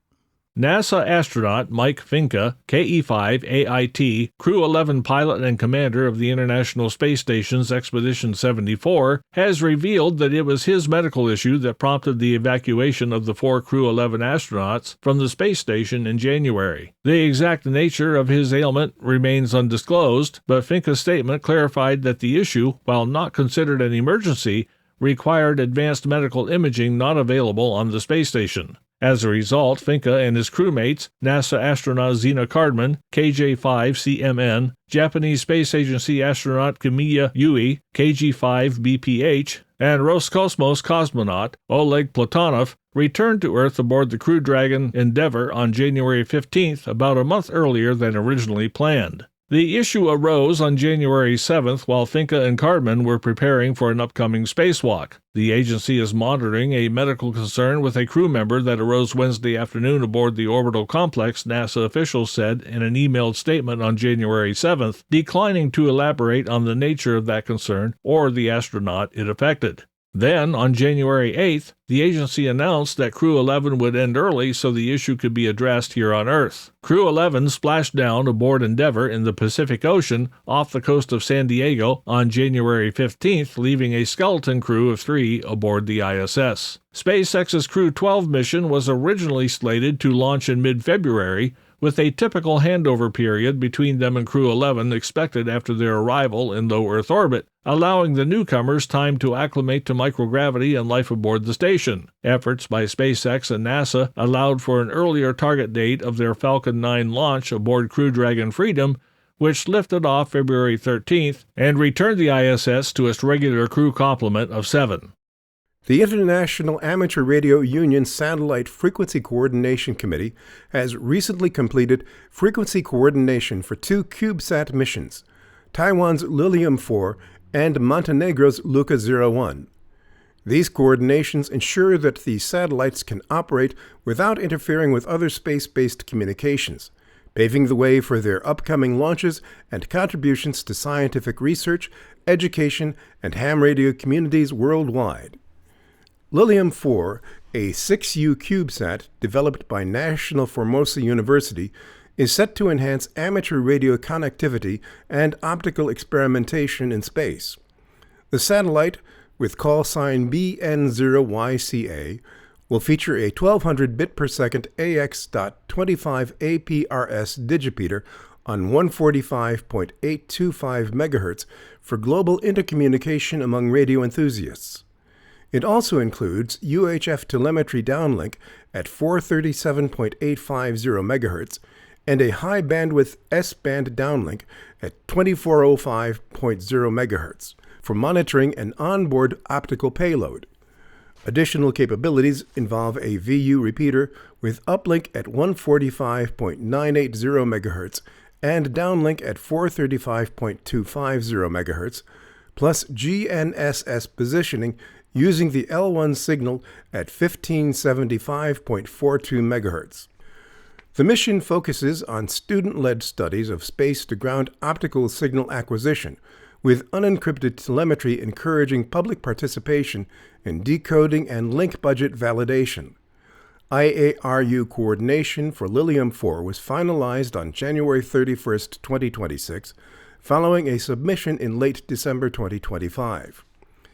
NASA astronaut Mike Finka, KE-5 AIT, Crew 11 pilot and commander of the International Space Station's Expedition 74, has revealed that it was his medical issue that prompted the evacuation of the 4 Crew 11 astronauts from the space station in January. The exact nature of his ailment remains undisclosed, but Finka's statement clarified that the issue, while not considered an emergency, required advanced medical imaging not available on the space station. As a result, Finka and his crewmates, NASA astronaut Zena Cardman, KJ-5CMN, Japanese Space Agency astronaut Kamiya Yui, KG-5BPH, and Roscosmos cosmonaut Oleg Platonov returned to Earth aboard the Crew Dragon Endeavour on January 15th, about a month earlier than originally planned. The issue arose on January 7th while Finka and Cardman were preparing for an upcoming spacewalk. The agency is monitoring a medical concern with a crew member that arose Wednesday afternoon aboard the orbital complex, NASA officials said in an emailed statement on January 7th, declining to elaborate on the nature of that concern or the astronaut it affected. Then, on January 8th, the agency announced that Crew 11 would end early so the issue could be addressed here on Earth. Crew 11 splashed down aboard Endeavour in the Pacific Ocean off the coast of San Diego on January 15th, leaving a skeleton crew of 3 aboard the ISS. SpaceX's Crew 12 mission was originally slated to launch in mid-February, with a typical handover period between them and Crew 11 expected after their arrival in low Earth orbit, allowing the newcomers time to acclimate to microgravity and life aboard the station. Efforts by SpaceX and NASA allowed for an earlier target date of their Falcon 9 launch aboard Crew Dragon Freedom, which lifted off February 13th and returned the ISS to its regular crew complement of 7. The International Amateur Radio Union Satellite Frequency Coordination Committee has recently completed frequency coordination for 2 CubeSat missions, Taiwan's Lilium 4 and Montenegro's Luca 01. These coordinations ensure that the satellites can operate without interfering with other space-based communications, paving the way for their upcoming launches and contributions to scientific research, education, and ham radio communities worldwide. Lilium 4, a 6U CubeSat developed by National Formosa University, is set to enhance amateur radio connectivity and optical experimentation in space. The satellite, with call sign BN0YCA, will feature a 1200 bit per second AX.25 APRS digipeater on 145.825 MHz for global intercommunication among radio enthusiasts. It also includes UHF telemetry downlink at 437.850 MHz and a high-bandwidth S-band downlink at 2405.0 MHz for monitoring an onboard optical payload. Additional capabilities involve a VU repeater with uplink at 145.980 MHz and downlink at 435.250 MHz, plus GNSS positioning using the L1 signal at 1575.42 MHz. The mission focuses on student-led studies of space-to-ground optical signal acquisition, with unencrypted telemetry encouraging public participation in decoding and link budget validation. IARU coordination for Lilium 4 was finalized on January 31, 2026, following a submission in late December 2025.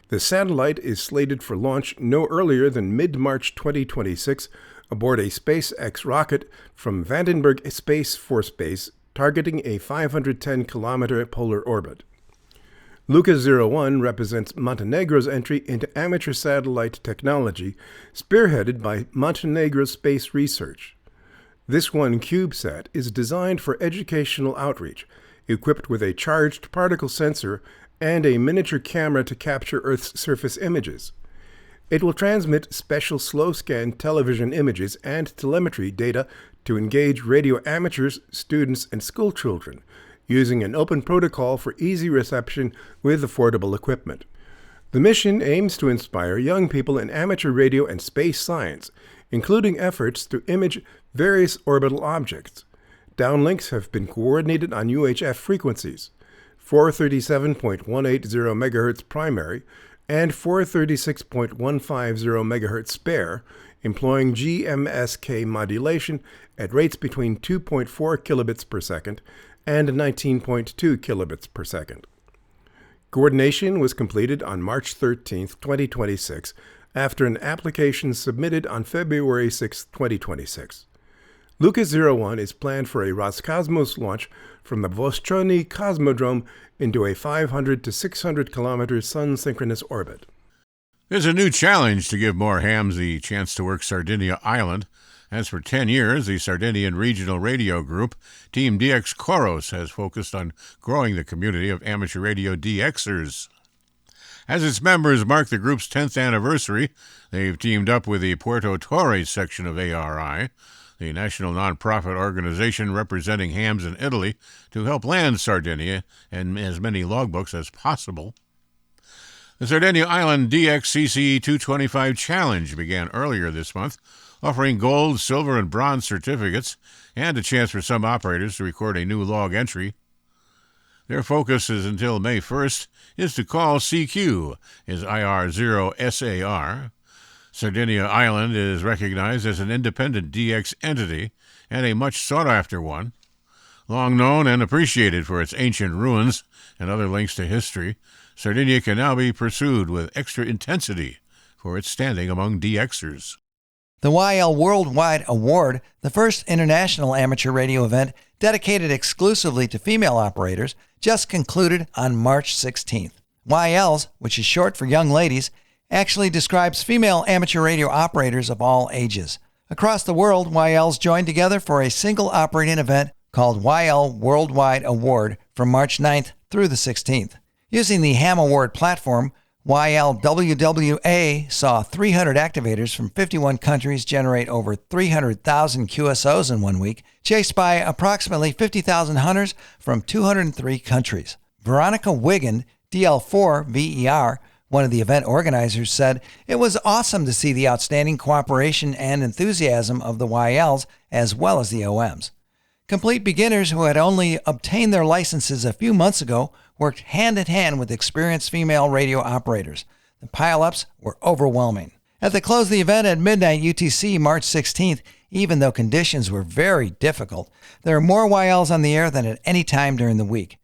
The satellite is slated for launch no earlier than mid-March 2026 aboard a SpaceX rocket from Vandenberg Space Force Base, targeting a 510-kilometer polar orbit. Luca 01 represents Montenegro's entry into amateur satellite technology, spearheaded by Montenegro Space Research. This one CubeSat is designed for educational outreach, equipped with a charged particle sensor and a miniature camera to capture Earth's surface images. It will transmit special slow-scan television images and telemetry data to engage radio amateurs, students, and schoolchildren, using an open protocol for easy reception with affordable equipment. The mission aims to inspire young people in amateur radio and space science, including efforts to image various orbital objects. Downlinks have been coordinated on UHF frequencies, 437.180 MHz primary and 436.150 MHz spare, employing GMSK modulation at rates between 2.4 kilobits per second and 19.2 kilobits per second. Coordination was completed on March 13, 2026, after an application submitted on February 6, 2026. Luca 01 is planned for a Roscosmos launch from the Vostochny Cosmodrome into a 500 to 600 kilometer sun-synchronous orbit. There's a new challenge to give more hams the chance to work Sardinia Island. As for 10 years, the Sardinian Regional Radio Group, Team DX Koros, has focused on growing the community of amateur radio DXers. As its members mark the group's 10th anniversary, they've teamed up with the Puerto Torres section of ARRL, the national nonprofit organization representing hams in Italy, to help land Sardinia and as many logbooks as possible. The Sardinia Island DX CCE 225 Challenge began earlier this month, offering gold, silver, and bronze certificates and a chance for some operators to record a new log entry. Their focus is until May 1st is to call CQ, is IR0SAR. Sardinia Island is recognized as an independent DX entity and a much sought-after one. Long known and appreciated for its ancient ruins and other links to history, Sardinia can now be pursued with extra intensity for its standing among DXers. The YL Worldwide Award, the first international amateur radio event dedicated exclusively to female operators, just concluded on March 16th. YLs, which is short for young ladies, actually describes female amateur radio operators of all ages. Across the world, YLs joined together for a single operating event called YL Worldwide Award from March 9th through the 16th. Using the Ham Award platform, YLWWA saw 300 activators from 51 countries generate over 300,000 QSOs in 1 week, chased by approximately 50,000 hunters from 203 countries. Veronica Wiggin, DL4 VER, one of the event organizers, said, "It was awesome to see the outstanding cooperation and enthusiasm of the YLs as well as the OMs. Complete beginners who had only obtained their licenses a few months ago worked hand in hand with experienced female radio operators. The pile-ups were overwhelming." At the close of the event at midnight UTC March 16th, even though conditions were very difficult, there are more YLs on the air than at any time during the week.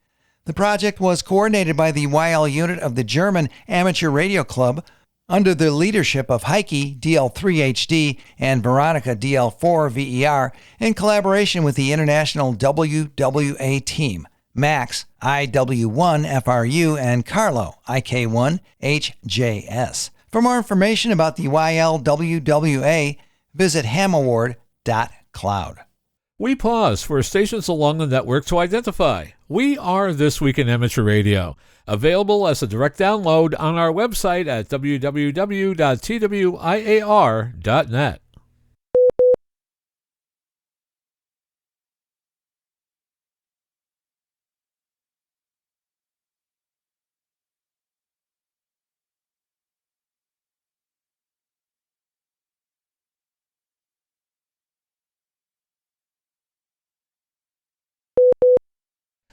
The project was coordinated by the YL unit of the German Amateur Radio Club under the leadership of Haight DL3HD and Veronica DL4 VER in collaboration with the international WWA team, Max IW1 FRU and Carlo IK1 HJS. For more information about the YLWWA, visit hamaward.cloud. We pause for stations along the network to identify. We are This Week in Amateur Radio, available as a direct download on our website at www.twiar.net.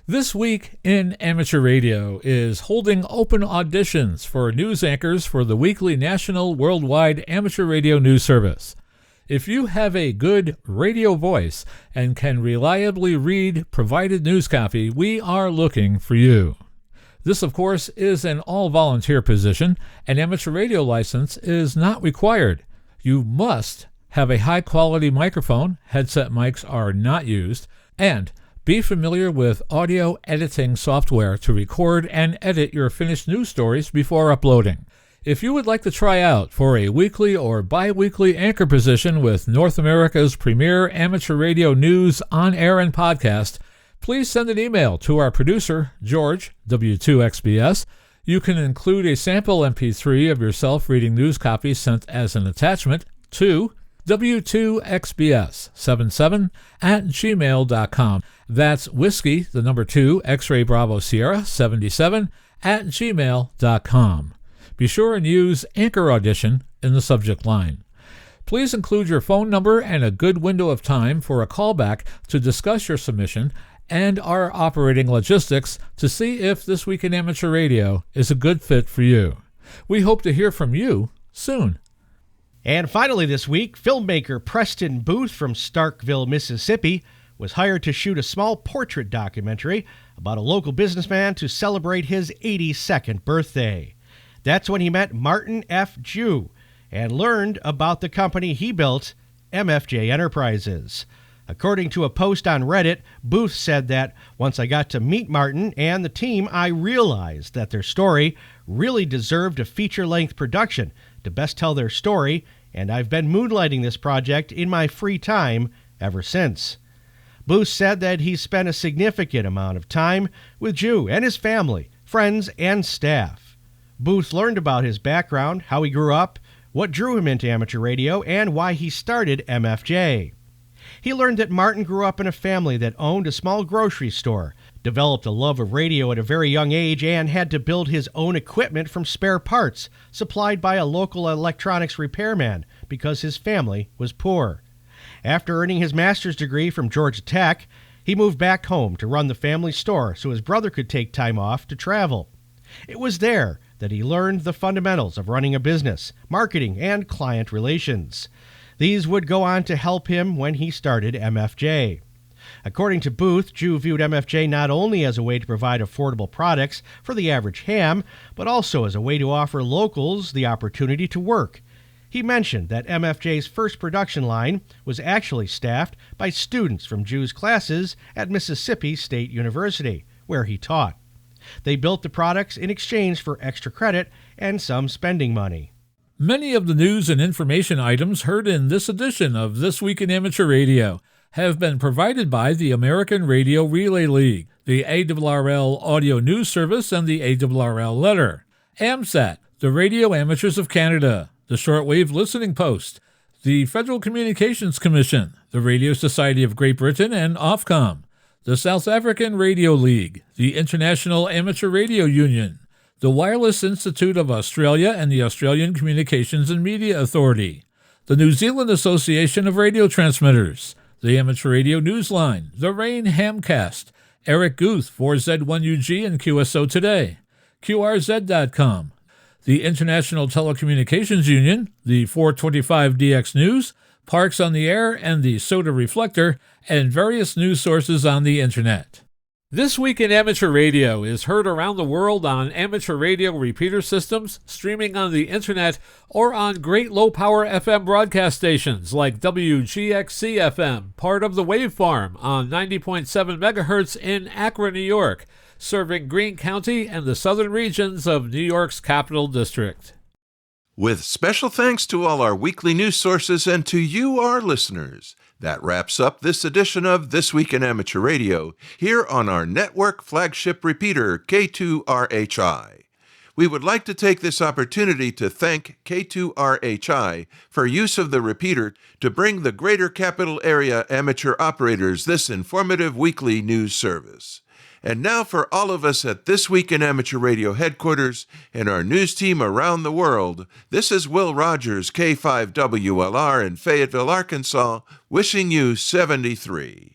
This Week in Amateur Radio is holding open auditions for news anchors for the weekly national worldwide amateur radio news service. If you have a good radio voice and can reliably read provided news copy, we are looking for you. This, of course, is an all-volunteer position. An amateur radio license is not required. You must have a high-quality microphone, headset mics are not used, and be familiar with audio editing software to record and edit your finished news stories before uploading. If you would like to try out for a weekly or bi-weekly anchor position with North America's premier amateur radio news on air and podcast, please send an email to our producer, George, W2XBS. You can include a sample MP3 of yourself reading news copy sent as an attachment to W2XBS77@gmail.com. That's whiskey, the number 2, X-ray Bravo Sierra 77@gmail.com. Be sure and use Anchor Audition in the subject line. Please include your phone number and a good window of time for a callback to discuss your submission and our operating logistics to see if This Week in Amateur Radio is a good fit for you. We hope to hear from you soon. And finally this week, filmmaker Preston Booth from Starkville, Mississippi, was hired to shoot a small portrait documentary about a local businessman to celebrate his 82nd birthday. That's when he met Martin F. Jew and learned about the company he built, MFJ Enterprises. According to a post on Reddit, Booth said that, "Once I got to meet Martin and the team, I realized that their story really deserved a feature-length production to best tell their story, and I've been moonlighting this project in my free time ever since." Booth said that he spent a significant amount of time with Jew and his family, friends, and staff. Booth learned about his background, how he grew up, what drew him into amateur radio, and why he started MFJ. He learned that Martin grew up in a family that owned a small grocery store, developed a love of radio at a very young age, and had to build his own equipment from spare parts supplied by a local electronics repairman because his family was poor. After earning his master's degree from Georgia Tech, he moved back home to run the family store so his brother could take time off to travel. It was there that he learned the fundamentals of running a business, marketing, and client relations. These would go on to help him when he started MFJ. According to Booth, Jew viewed MFJ not only as a way to provide affordable products for the average ham, but also as a way to offer locals the opportunity to work. He mentioned that MFJ's first production line was actually staffed by students from Jew's classes at Mississippi State University, where he taught. They built the products in exchange for extra credit and some spending money. Many of the news and information items heard in this edition of This Week in Amateur Radio have been provided by the American Radio Relay League, the ARRL Audio News Service, and the ARRL Letter, AMSAT, the Radio Amateurs of Canada, the Shortwave Listening Post, the Federal Communications Commission, the Radio Society of Great Britain, and Ofcom, the South African Radio League, the International Amateur Radio Union, the Wireless Institute of Australia and the Australian Communications and Media Authority, the New Zealand Association of Radio Transmitters, the Amateur Radio Newsline, the Rain Hamcast, Eric Guth, 4Z1UG and QSO Today, QRZ.com, the International Telecommunications Union, the 425DX News, Parks on the Air, and the Soda Reflector, and various news sources on the Internet. This Week in Amateur Radio is heard around the world on amateur radio repeater systems, streaming on the Internet, or on great low-power FM broadcast stations like WGXC-FM, part of the Wave Farm, on 90.7 MHz in Akron, New York, serving Greene County and the southern regions of New York's Capital District. With special thanks to all our weekly news sources and to you, our listeners. That wraps up this edition of This Week in Amateur Radio, here on our network flagship repeater, K2RHI. We would like to take this opportunity to thank K2RHI for use of the repeater to bring the Greater Capital Area amateur operators this informative weekly news service. And now for all of us at This Week in Amateur Radio headquarters and our news team around the world, this is Will Rogers, K5WLR in Fayetteville, Arkansas, wishing you 73.